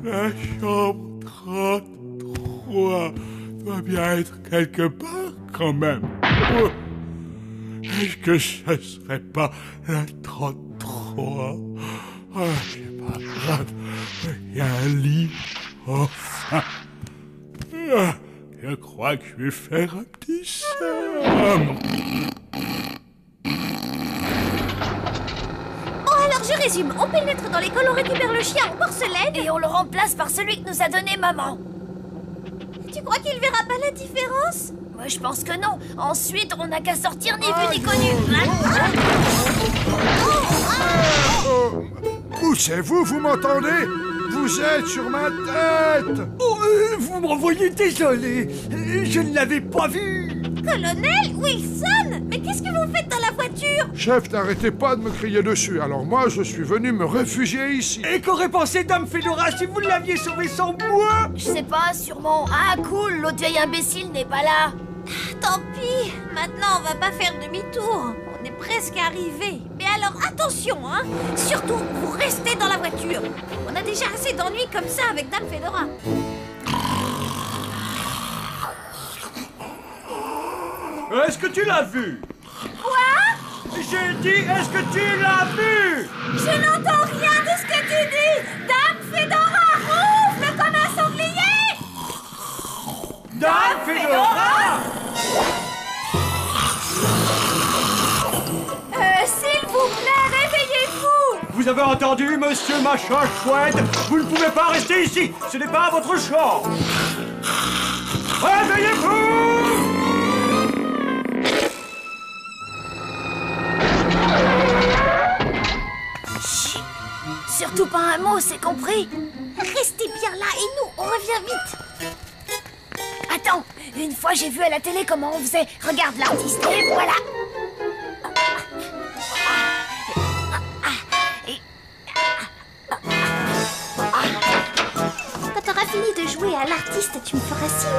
La chambre 33 doit bien être quelque part quand même. Est-ce que ce serait pas la 33? Ah, c'est pas grave. Il y a un lit. Enfin. Ah, je crois que je vais faire un petit somme. Alors je résume, on pénètre dans l'école, on récupère le chien en porcelaine et on le remplace par celui que nous a donné maman. Tu crois qu'il verra pas la différence? Moi je pense que non. Ensuite on n'a qu'à sortir ni vu ni connu. Poussez-vous, vous m'entendez? Vous êtes sur ma tête! Oh, vous m'envoyez désolé. Je ne l'avais pas vu. Colonel Wilson, mais qu'est-ce que vous faites dans la voiture? Chef, n'arrêtez pas de me crier dessus. Alors moi, je suis venu me réfugier ici. Et qu'aurait pensé Dame Fedora si vous l'aviez sauvé sans moi? Je sais pas, sûrement. Ah cool, l'autre vieille imbécile n'est pas là. Tant pis, maintenant on va pas faire demi-tour. On est presque arrivé. Mais alors attention, hein. Surtout, vous restez dans la voiture. On a déjà assez d'ennuis comme ça avec Dame Fedora. Est-ce que tu l'as vu? Quoi? J'ai dit, est-ce que tu l'as vu? Je n'entends rien de ce que tu dis. Dame Fedora ronfle comme un sanglier. Dame Fedora! S'il vous plaît, réveillez-vous. Vous avez entendu, monsieur Machin Chouette? Vous ne pouvez pas rester ici. Ce n'est pas votre chambre. Réveillez-vous! Chut. Surtout pas un mot, c'est compris? Restez bien là et nous, on revient vite. Attends, une fois j'ai vu à la télé comment on faisait. Regarde l'artiste, et voilà. Quand t'auras fini de jouer à l'artiste, tu me feras signe.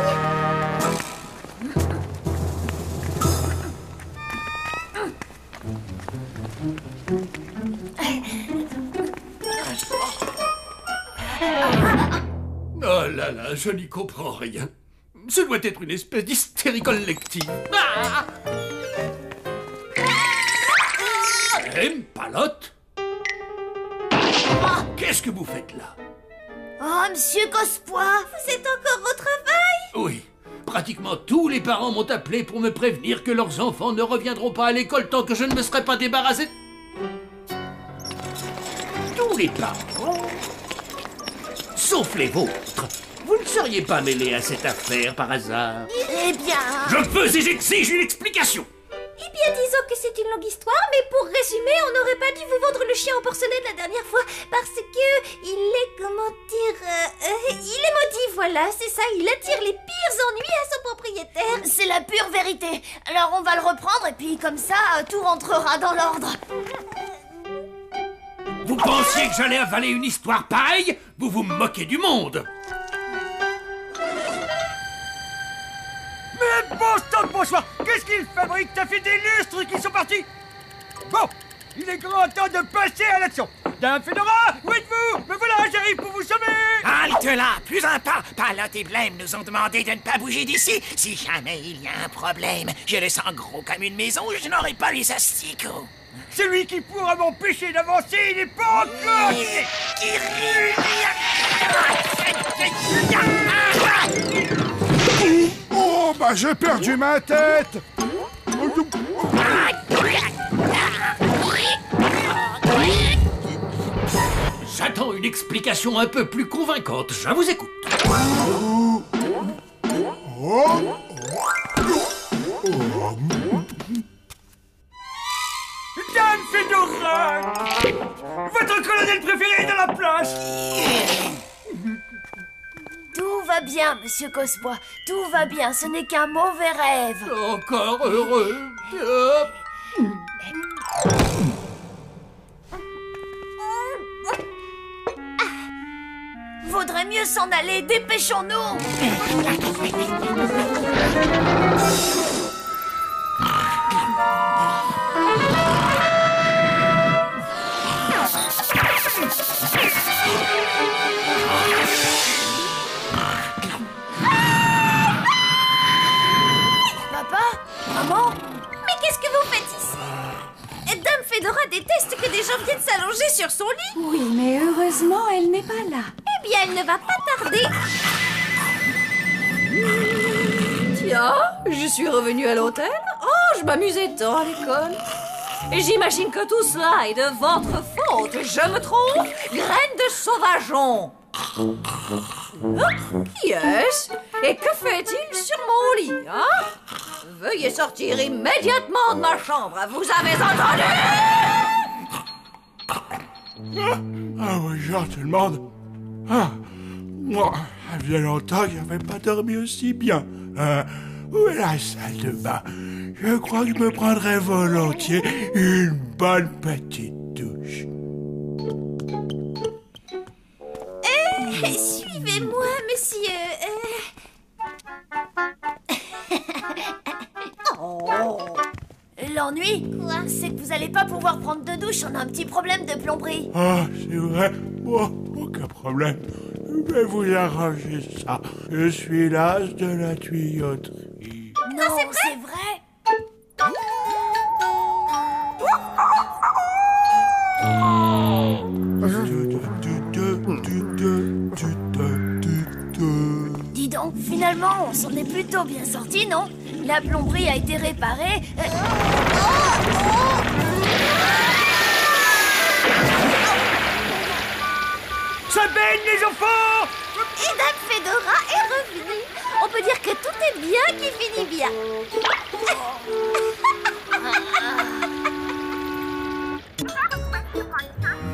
Oh là là, je n'y comprends rien. Ce doit être une espèce d'hystérie collective. Ah! Palotte? Qu'est-ce que vous faites là? Oh, monsieur Cospois, vous êtes encore au travail? Oui, pratiquement tous les parents m'ont appelé pour me prévenir que leurs enfants ne reviendront pas à l'école tant que je ne me serai pas débarrassé. Tous les parents, sauf les vôtres. Vous ne seriez pas mêlés à cette affaire par hasard? Eh bien... Je veux et j'exige une explication. Eh bien, disons que c'est une longue histoire, mais pour résumer, on n'aurait pas dû vous vendre le chien en porcelaine la dernière fois, parce que il est, comment dire, il est maudit, voilà, c'est ça, il attire les pires ennuis à son propriétaire. C'est la pure vérité. Alors on va le reprendre et puis comme ça, tout rentrera dans l'ordre. Vous pensiez que j'allais avaler une histoire pareille? Vous vous moquez du monde. Mais bon sang de bonsoir! Qu'est-ce qu'ils fabriquent? Ça fait des lustres qu'ils sont partis! Bon, il est grand temps de passer à l'action! Dame Fedora, où êtes-vous? Me voilà, j'arrive pour vous sauver! Halte là, plus un pas! Palotte et Blême nous ont demandé de ne pas bouger d'ici. Si jamais il y a un problème, je le sens gros comme une maison, je n'aurai pas les asticots. Celui qui pourra m'empêcher d'avancer, il n'est pas encore... Oh, bah j'ai perdu ma tête! J'attends une explication un peu plus convaincante. Je vous écoute. Dame Fedora! Votre colonel préféré est dans la place! Tout va bien, monsieur Cospois. Tout va bien, ce n'est qu'un mauvais rêve. Encore heureux. Vaudrait mieux s'en aller, dépêchons-nous. Papa? Maman? Mais qu'est-ce que vous faites ici? Dame Fedora déteste que des gens viennent s'allonger sur son lit. Oui, mais heureusement, elle n'est pas là. Eh bien, elle ne va pas tarder. Tiens, je suis revenue à l'hôtel. Oh, je m'amusais tant à l'école. Et j'imagine que tout cela est de votre faute. Je me trompe? Graine de sauvageon. Qui est-ce? Et que fait-il sur mon lit, hein? Veuillez sortir immédiatement de ma chambre. Vous avez entendu? Ah oui, genre tout le monde. Ah, moi, il y a longtemps que je n'avais pas dormi aussi bien. Où est la salle de bain? Je crois que je me prendrais volontiers une bonne petite douche. Suivez-moi, monsieur. Oh. L'ennui, c'est que vous n'allez pas pouvoir prendre de douche. On a un petit problème de plomberie. Ah, c'est vrai. Bon, aucun problème. Je vais vous arranger ça. Je suis l'as de la tuyauterie. Non, c'est vrai. Dis donc, finalement, on s'en est plutôt bien sorti, non? La plomberie a été réparée. Ça baigne, les enfants! Et Dame Fedora est revenue. On peut dire que tout est bien qui finit bien.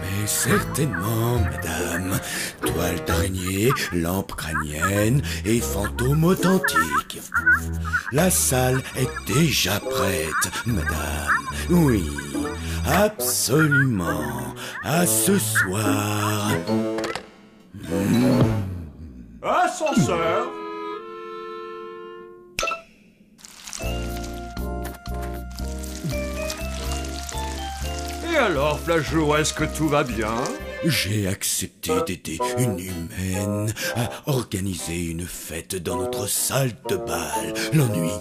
Mais certainement, madame. Toile d'araignée, lampe crânienne et fantôme authentique. La salle est déjà prête, madame. Oui, absolument. À ce soir. Ascenseur. Et alors, Flageot, est-ce que tout va bien? J'ai accepté d'aider une humaine à organiser une fête dans notre salle de bal. L'ennui,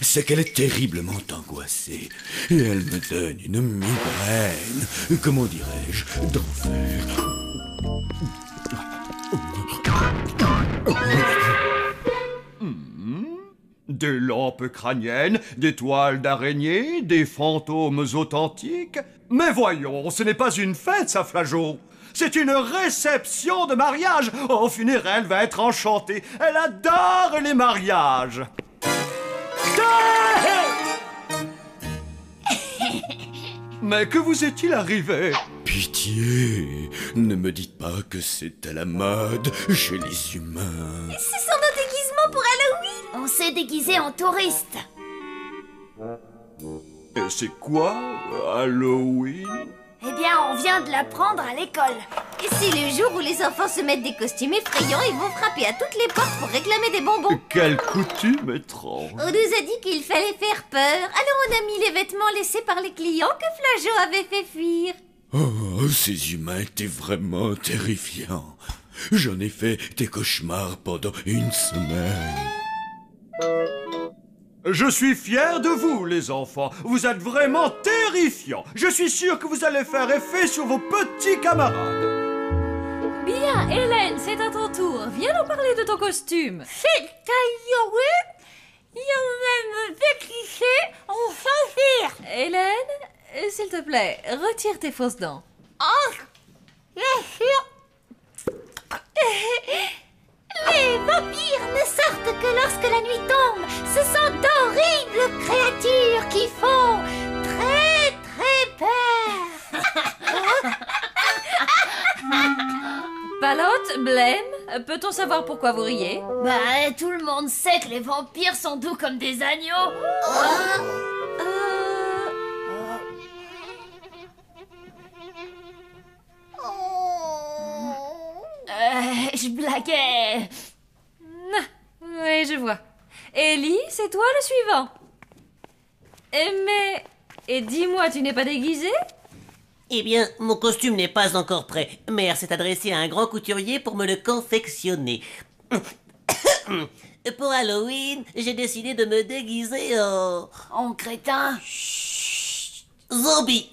c'est qu'elle est terriblement angoissée et elle me donne une migraine, comment dirais-je, d'enfer. Des lampes crâniennes, des toiles d'araignée, des fantômes authentiques. Mais voyons, ce n'est pas une fête, ça, Flageot. C'est une réception de mariage. Oh, Funérelle va être enchantée. Elle adore les mariages. Mais que vous est-il arrivé? Pitié, ne me dites pas que c'est à la mode chez les humains. C'est son déguisement pour Halloween. On s'est déguisé en touriste. Et c'est quoi, Halloween? Eh bien, on vient de l'apprendre à l'école. Et c'est le jour où les enfants se mettent des costumes effrayants et vont frapper à toutes les portes pour réclamer des bonbons. Quelle coutume étrange. On nous a dit qu'il fallait faire peur, alors on a mis les vêtements laissés par les clients que Flageot avait fait fuir. Oh, ces humains étaient vraiment terrifiants. J'en ai fait des cauchemars pendant une semaine. Je suis fier de vous, les enfants. Vous êtes vraiment terrifiants. Je suis sûr que vous allez faire effet sur vos petits camarades. Bien, Hélène, c'est à ton tour. Viens nous parler de ton costume. C'est Halloween. Il y a même déguisé en vampire. Hélène, s'il te plaît, retire tes fausses dents. Oh, bien sûr. Les vampires ne sortent que lorsque la nuit tombe. Ce sont d'horribles créatures qui font très très peur. Palotte, Blême, peut-on savoir pourquoi vous riez? Bah, tout le monde sait que les vampires sont doux comme des agneaux. Je blaguais. Oui, je vois. Ellie, c'est toi le suivant. Mais... Et dis-moi, tu n'es pas déguisée? Eh bien, mon costume n'est pas encore prêt. Mère s'est adressée à un grand couturier pour me le confectionner. Pour Halloween, j'ai décidé de me déguiser en crétin. Zombie.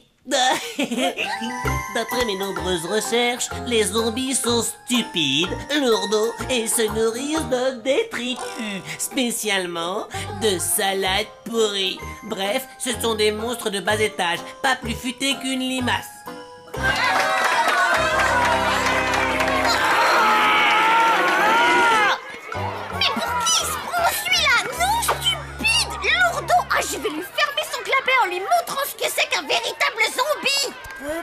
D'après mes nombreuses recherches, les zombies sont stupides, lourdeaux et se nourrissent de détritus, spécialement de salades pourries. Bref, ce sont des monstres de bas étage, pas plus futés qu'une limace. Mais pour qui se prend celui-là? Non, stupide, lourdeau. Ah, je vais lui fermer son clapet en lui montrant ce que c'est qu'un véritable zombie.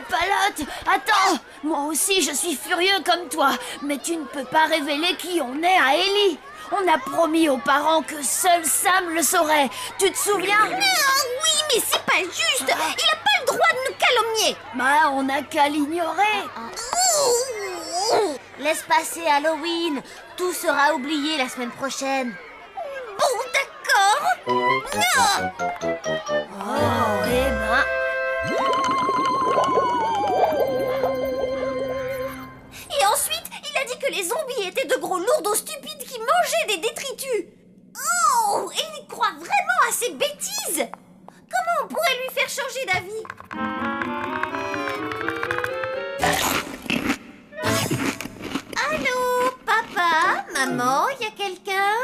Palotte, attends. Moi aussi, je suis furieux comme toi. Mais tu ne peux pas révéler qui on est à Ellie. On a promis aux parents que seul Sam le saurait. Tu te souviens? Oui, mais c'est pas juste. Il a pas le droit de nous calomnier. Bah, on n'a qu'à l'ignorer. Laisse passer Halloween. Tout sera oublié la semaine prochaine. Bon, d'accord. Oh, eh ben... Et ensuite, il a dit que les zombies étaient de gros lourdeaux stupides qui mangeaient des détritus. Oh, et il croit vraiment à ces bêtises. Comment on pourrait lui faire changer d'avis? Allô, papa, maman, y a quelqu'un?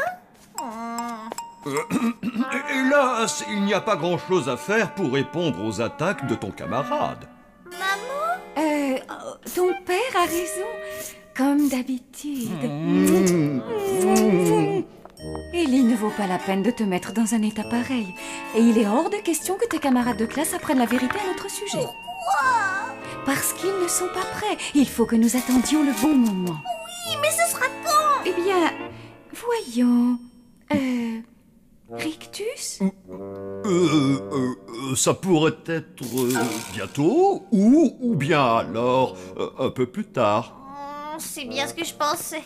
Hélas, il n'y a pas grand-chose à faire pour répondre aux attaques de ton camarade. Maman? Ton père a raison. comme d'habitude. Ellie ne vaut pas la peine de te mettre dans un état pareil. Et il est hors de question que tes camarades de classe apprennent la vérité à notre sujet. Pourquoi? Parce qu'ils ne sont pas prêts. Il faut que nous attendions le bon moment. Oui, mais ce sera quand? Eh bien, voyons... Rictus? Ça pourrait être bientôt, ou bien alors un peu plus tard. C'est bien ce que je pensais.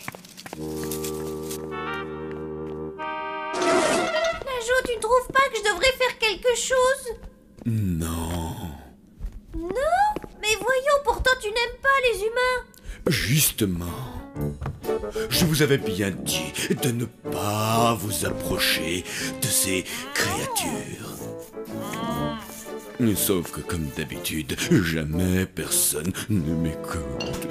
Najo, tu ne trouves pas que je devrais faire quelque chose? Non. Non? Mais voyons, pourtant tu n'aimes pas les humains. Justement, je vous avais bien dit de ne pas vous approcher de ces créatures. Sauf que, comme d'habitude, jamais personne ne m'écoute.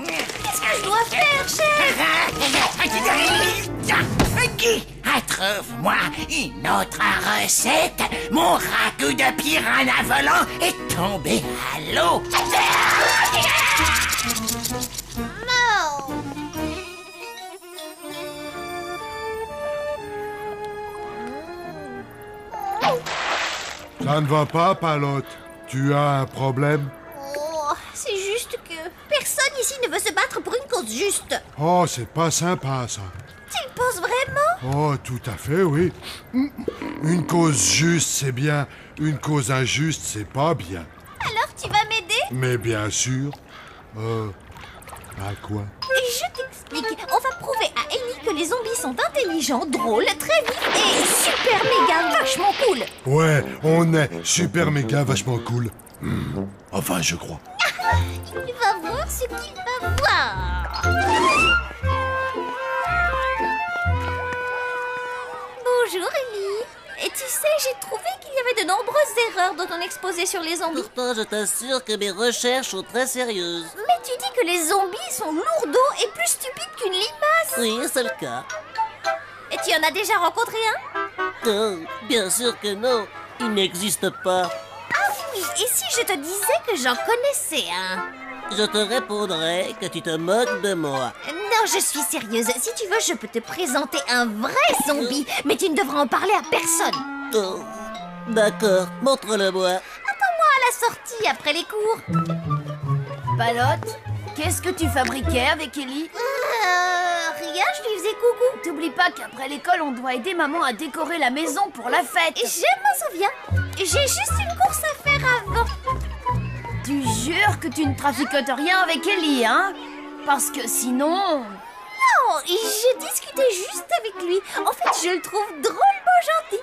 Qu'est-ce que je dois faire, chef? Trouve-moi une autre recette. Mon ragoût de piranha volant est tombé à l'eau. Non. Ça ne va pas, Palotte? Tu as un problème? Oh, c'est juste que personne ici ne veut se battre pour une cause juste. Oh, c'est pas sympa, ça. Tu le penses vraiment? Oh, tout à fait, oui. Une cause juste, c'est bien. Une cause injuste, c'est pas bien. Alors tu vas m'aider? Mais bien sûr. À quoi? Je t'explique. On va prouver à Ellie que les zombies sont intelligents, drôles, très vifs et super méga vachement cool. Ouais, on est super méga vachement cool. Enfin, je crois. Il va voir ce qu'il va voir. Bonjour Ellie. Et tu sais, j'ai trouvé qu'il y avait de nombreuses erreurs dans ton exposé sur les zombies. Pourtant, je t'assure que mes recherches sont très sérieuses. Mais tu dis que les zombies sont lourdeaux et plus stupides qu'une limace. Oui, c'est le cas. Et tu en as déjà rencontré un? Oh, bien sûr que non. Il n'existe pas. Ah oui, et si je te disais que j'en connaissais un? Je te répondrai que tu te moques de moi. Non, je suis sérieuse. Si tu veux, je peux te présenter un vrai zombie. Mais tu ne devras en parler à personne. Oh, d'accord, montre-le-moi. Attends-moi à la sortie, après les cours. Palotte, qu'est-ce que tu fabriquais avec Ellie? Rien, je lui faisais coucou. T'oublies pas qu'après l'école, on doit aider maman à décorer la maison pour la fête. Je m'en souviens. J'ai juste une course à faire avant. Tu jures que tu ne traficotes rien avec Ellie, hein? Parce que sinon... Non, je discutais juste avec lui. En fait, je le trouve drôlement gentil.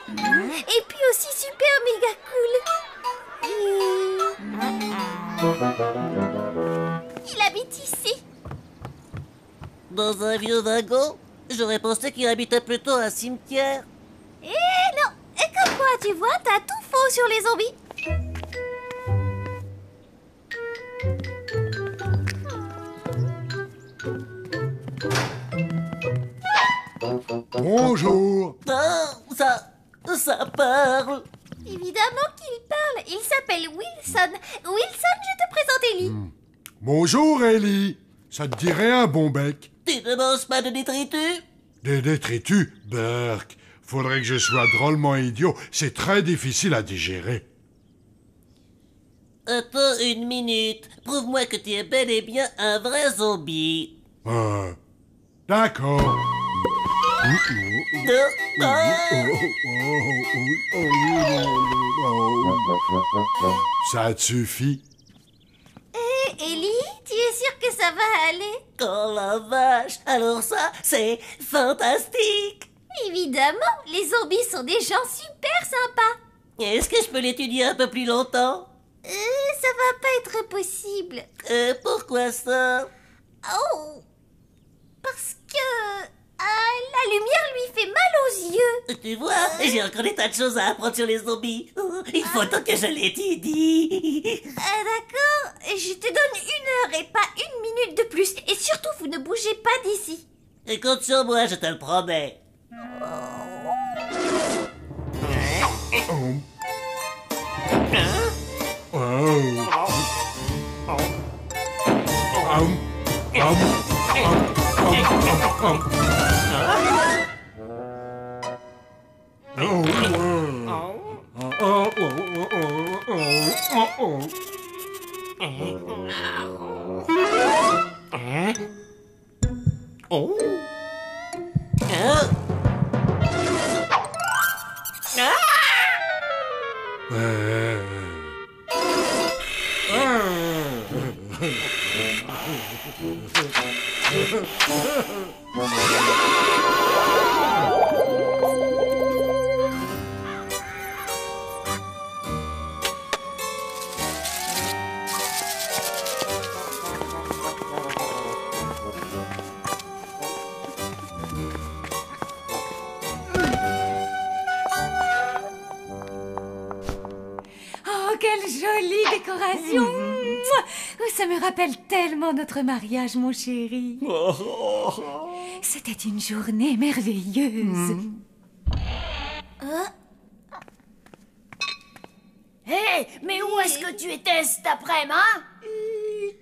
Et puis aussi super méga cool. Il habite ici. Dans un vieux wagon? J'aurais pensé qu'il habitait plutôt un cimetière. Eh non. Et comme quoi, tu vois, t'as tout faux sur les zombies. Bonjour. Oh, ça parle. Évidemment qu'il parle. Il s'appelle Wilson. Wilson, je te présente Ellie. Bonjour, Ellie. Ça te dirait un bon bec? Tu ne manges pas de détritus? Des détritus? Berk. Faudrait que je sois drôlement idiot. C'est très difficile à digérer. Attends une minute. Prouve-moi que tu es bel et bien un vrai zombie. D'accord. Ça te suffit? Hé, Ellie, tu es sûre que ça va aller? Oh la vache! Alors ça, c'est fantastique! Évidemment, les zombies sont des gens super sympas. Est-ce que je peux l'étudier un peu plus longtemps? Ça va pas être possible. Pourquoi ça? Oh, parce que la lumière lui fait mal aux yeux. Tu vois, j'ai encore des tas de choses à apprendre sur les zombies. Il faut donc que je l'étudie. D'accord, je te donne 1 heure et pas 1 minute de plus. Et surtout, vous ne bougez pas d'ici. Et compte sur moi, je te le promets. Oh, quelle jolie décoration! Mouah. Oh, ça me rappelle tellement notre mariage, mon chéri. C'était une journée merveilleuse. Hé, mais où est-ce que tu étais cet après-midi, hein?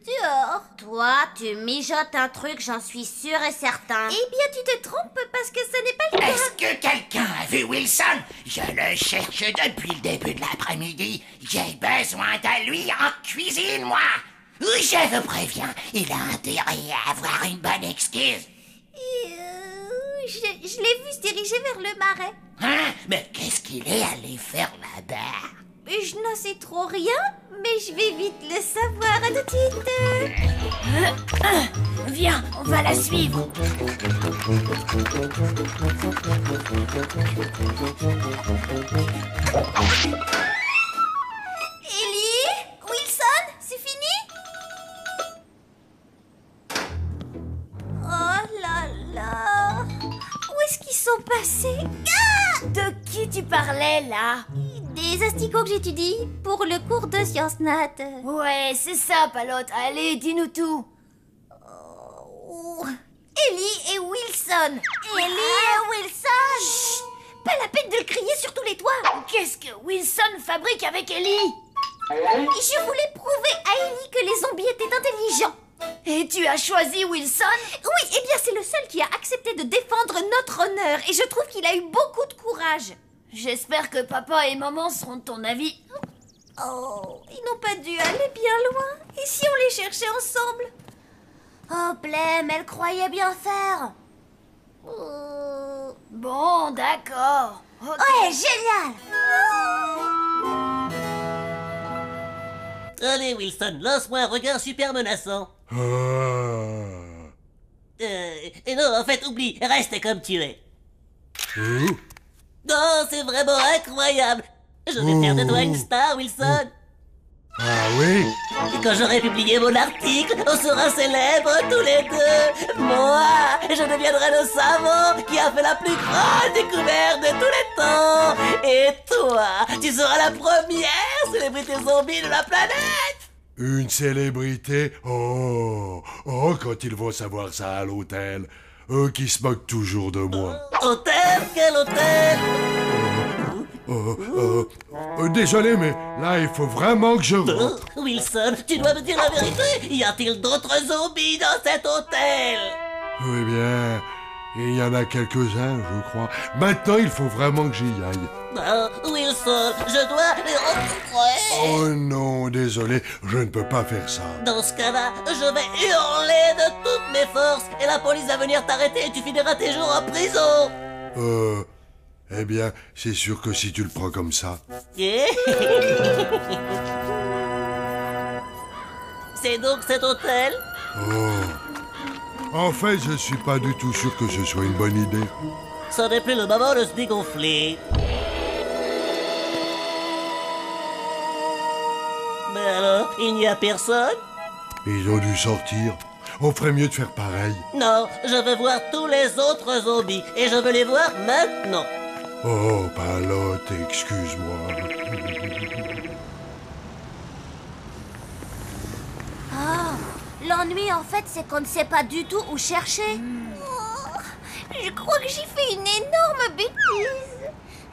Dehors. Toi, tu mijotes un truc, j'en suis sûre et certain. Eh bien, tu te trompes parce que ce n'est pas le cas. Est-ce que quelqu'un a vu Wilson? Je le cherche depuis le début de l'après-midi. J'ai besoin de lui en cuisine, moi. Je vous préviens, il a intérêt à avoir une bonne excuse. Je l'ai vu se diriger vers le marais. Hein? Mais qu'est-ce qu'il est allé faire là-bas? Je n'en sais trop rien, mais je vais vite le savoir. À tout de suite. Viens, on va la suivre. Ellie? Wilson? C'est fini? Oh là là! Où est-ce qu'ils sont passés? Ah! De qui tu parlais, là? Des asticots que j'étudie pour le cours de sciences nat. Ouais, c'est ça, Palote. Allez, dis-nous tout. Ellie et Wilson. Ellie et Wilson. Chut! Pas la peine de le crier sur tous les toits. Qu'est-ce que Wilson fabrique avec Ellie? Je voulais prouver à Ellie que les zombies étaient intelligents. Et tu as choisi Wilson? Oui, eh bien c'est le seul qui a accepté de défendre notre honneur. Et je trouve qu'il a eu beaucoup de courage. J'espère que papa et maman seront de ton avis. Oh, ils n'ont pas dû aller bien loin. Et si on les cherchait ensemble? Oh, Blême, elle croyait bien faire. Bon, d'accord. Okay. Ouais, génial. Allez, Wilson, lance-moi un regard super menaçant. Et non, en fait, oublie, reste comme tu es. Non, c'est vraiment incroyable. Je vais faire de toi une star, Wilson. Ah oui? Et quand j'aurai publié mon article, on sera célèbres tous les deux. Moi, je deviendrai le savant qui a fait la plus grande découverte de tous les temps. Et toi, tu seras la première célébrité zombie de la planète. Une célébrité? Oh, quand ils vont savoir ça à l'hôtel. Eux qui se moquent toujours de moi. Hôtel? Quel hôtel? Désolé, mais là, il faut vraiment que je rentre. Wilson, tu dois me dire la vérité. Y a-t-il d'autres zombies dans cet hôtel? Eh bien, il y en a quelques-uns, je crois. Maintenant, il faut vraiment que j'y aille. Wilson, je dois les rencontrer. Oh non, désolé, je ne peux pas faire ça. Dans ce cas-là, je vais hurler de toutes mes forces et la police va venir t'arrêter et tu finiras tes jours en prison. Eh bien, c'est sûr que si tu le prends comme ça... C'est donc cet hôtel? En fait, je suis pas du tout sûr que ce soit une bonne idée. Ce n'est plus le moment de se dégonfler. Mais alors, il n'y a personne? Ils ont dû sortir. On ferait mieux de faire pareil. Non, je veux voir tous les autres zombies et je veux les voir maintenant. Oh, Palote, excuse-moi. L'ennui, en fait, c'est qu'on ne sait pas du tout où chercher. Je crois que j'ai fait une énorme bêtise.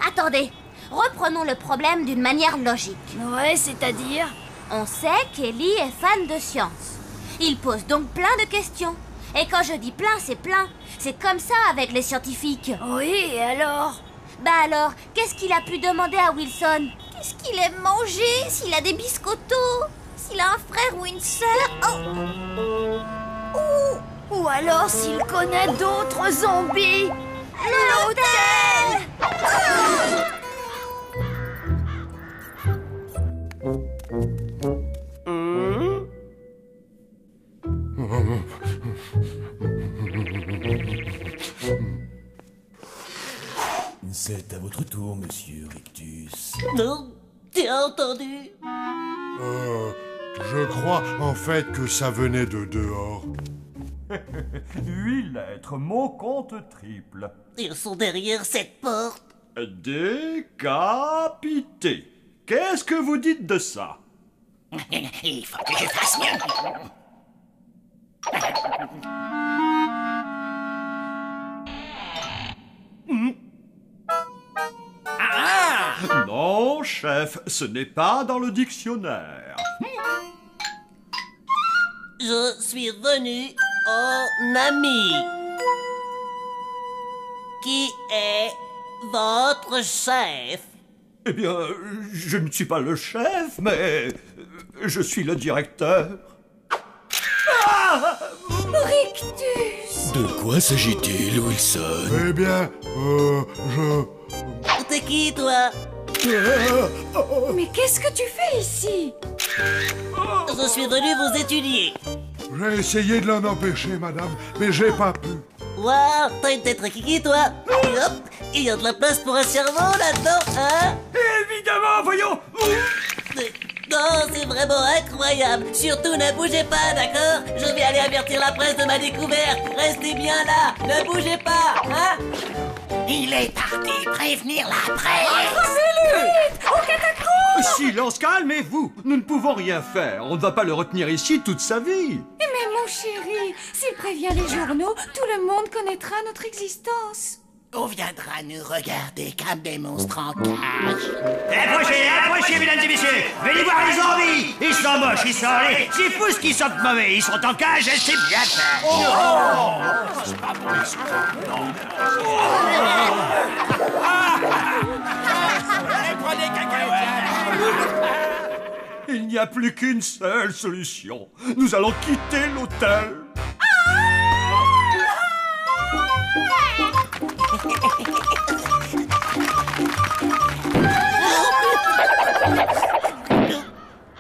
Attendez, reprenons le problème d'une manière logique. Ouais, c'est-à-dire? On sait qu'Ellie est fan de science. Il pose donc plein de questions. Et quand je dis plein, c'est plein. C'est comme ça avec les scientifiques. Oui, et alors? Bah alors, qu'est-ce qu'il a pu demander à Wilson? Qu'est-ce qu'il aime manger? S'il a des biscottos? S'il a un frère ou une sœur? Ou alors s'il connaît d'autres zombies? L'hôtel! C'est à votre tour, monsieur Rictus. Non, tu as entendu? Je crois en fait que ça venait de dehors. 8 lettres, mon compte triple. Ils sont derrière cette porte. Décapité. Qu'est-ce que vous dites de ça? Il faut que je fasse mieux. Non, chef, ce n'est pas dans le dictionnaire. Je suis venu en ami. Qui est votre chef? Eh bien, je ne suis pas le chef, mais je suis le directeur. Rictus! De quoi s'agit-il, Wilson? Eh bien, T'es qui, toi? Mais qu'est-ce que tu fais ici? Je suis venu vous étudier. J'ai essayé de l'en empêcher, madame, mais j'ai pas pu. Waouh, t'as une tête kiki, toi. Et hop, il y a de la place pour un cerveau là-dedans, hein? Évidemment, voyons. Non, c'est vraiment incroyable. Surtout, ne bougez pas, d'accord? Je vais aller avertir la presse de ma découverte. Restez bien là, ne bougez pas, hein? Il est parti prévenir la presse. Au catacombe! Silence, calmez-vous. Nous ne pouvons rien faire. On ne va pas le retenir ici toute sa vie. Mais mon chéri, s'il prévient les journaux, tout le monde connaîtra notre existence. On viendra nous regarder comme des monstres en cage. Approchez, mesdames et messieurs. Venez voir les zombies. Ils sont moches, ils sont laids. C'est fou ce qu'ils sont mauvais. Ils sont en cage et c'est bien fait. Prenez cacahuètes. Il n'y a plus qu'une seule solution. Nous allons quitter l'hôtel.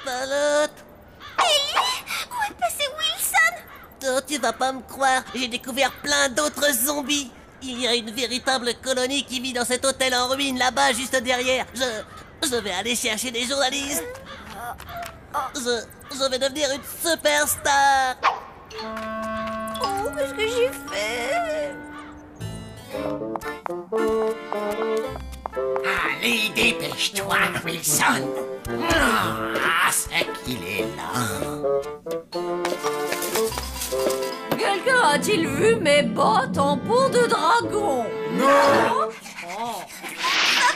Palotte! Ellie? Où est passé Wilson? Oh, tu vas pas me croire, j'ai découvert plein d'autres zombies. Il y a une véritable colonie qui vit dans cet hôtel en ruine là-bas, juste derrière. Je vais aller chercher des journalistes. Je vais devenir une superstar. Oh, qu'est-ce que j'ai fait? Allez, dépêche-toi, Wilson. Ah, c'est qu'il est là. Quelqu'un a-t-il vu mes bottes en peau de dragon? Non!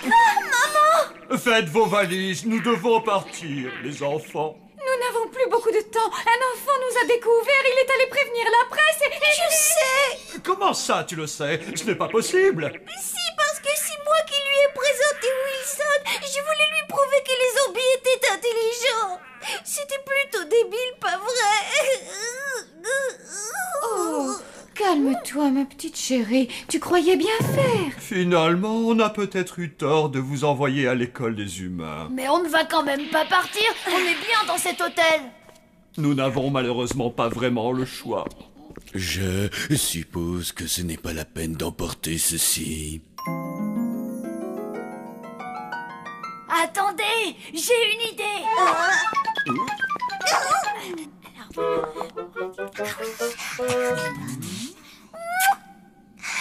Maman! Faites vos valises, nous devons partir, les enfants. Nous n'avons plus beaucoup de temps. Un enfant nous a découvert, il est allé prévenir la presse et... Je sais! Comment ça, tu le sais? Ce n'est pas possible. Si, parce que c'est moi qui lui ai présenté Wilson. Je voulais lui prouver que les zombies étaient intelligents. C'était plutôt débile, pas vrai? Oh, calme-toi, ma petite chérie. Tu croyais bien faire. Finalement, on a peut-être eu tort de vous envoyer à l'école des humains. Mais on ne va quand même pas partir. On est bien dans cet hôtel. Nous n'avons malheureusement pas vraiment le choix. Je suppose que ce n'est pas la peine d'emporter ceci. Attendez, j'ai une idée.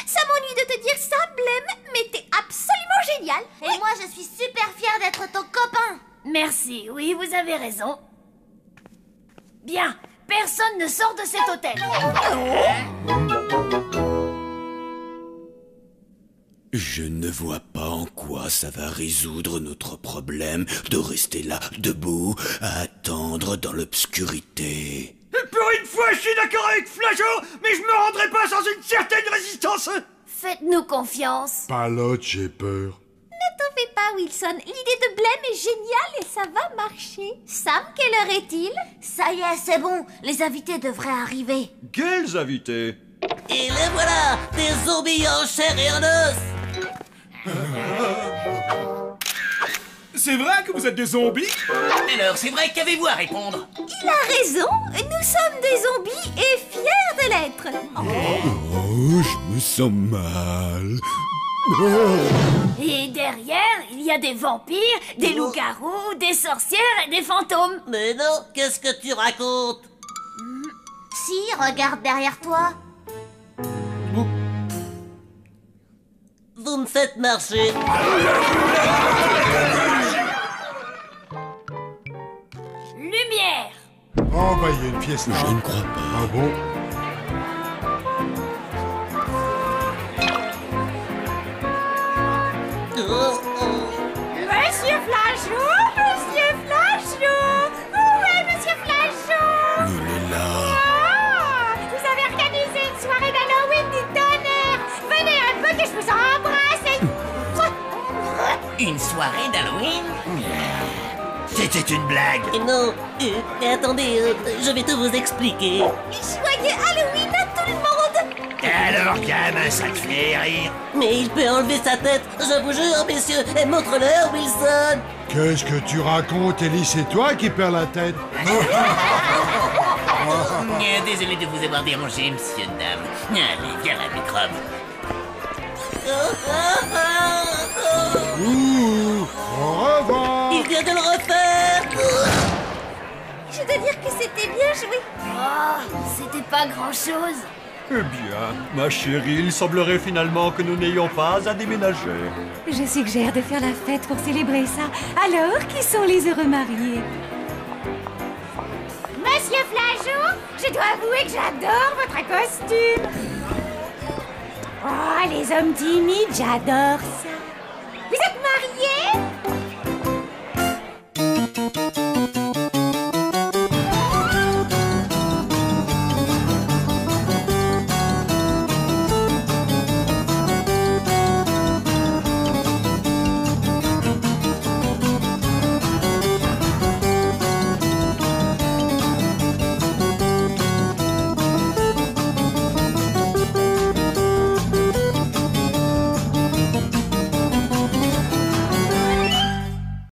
Ça m'ennuie de te dire ça, Blême, mais t'es absolument génial. Et moi, je suis super fière d'être ton copain. Merci, oui, vous avez raison. Bien, personne ne sort de cet hôtel. Je ne vois pas en quoi ça va résoudre notre problème de rester là, debout, à attendre dans l'obscurité. Pour une une fois, je suis d'accord avec Flageot, mais je me rendrai pas sans une certaine résistance. Faites-nous confiance. Palote, j'ai peur. Ne t'en fais pas, Wilson. L'idée de Blême est géniale et ça va marcher. Sam, quelle heure est-il? Ça y est, c'est bon. Les invités devraient arriver. Quels invités? Et les voilà, des zombies en chair et en os. C'est vrai que vous êtes des zombies? Alors, c'est vrai, qu'avez-vous à répondre? Il a raison. Nous sommes des zombies et fiers de l'être. Oh, je me sens mal. Et derrière, il y a des vampires, des loups-garous, des sorcières et des fantômes. Mais non, qu'est-ce que tu racontes? Si, regarde derrière toi. Vous me faites marcher. Lumière. Oh, bah, il y a une pièce là. Je ne crois pas. Ah bon? Monsieur Flageot! Monsieur Flageot! Où est Monsieur Flageot? Il est là. Ah! Vous avez organisé une soirée d'Halloween du tonnerre! Venez un peu que je vous embrasse et... Une soirée d'Halloween? C'était une blague. Et non, attendez, je vais tout vous expliquer. Joyeux Halloween à tout le monde! Alors, gamin, ça te fait rire? Mais il peut enlever sa tête, je vous jure, messieurs, et montre-leur, Wilson. Qu'est-ce que tu racontes, Ellie? C'est toi qui perds la tête. Désolé de vous avoir dérangé, monsieur, dame. Allez, viens la microbe. Ouh, au revoir. Il vient de le refaire. Je dois dire que c'était bien joué. Oh, c'était pas grand-chose. Eh bien, ma chérie, il semblerait finalement que nous n'ayons pas à déménager. Je suggère de faire la fête pour célébrer ça. Alors, qui sont les heureux mariés? Monsieur Flageot, je dois avouer que j'adore votre costume. Oh, les hommes timides, j'adore ça.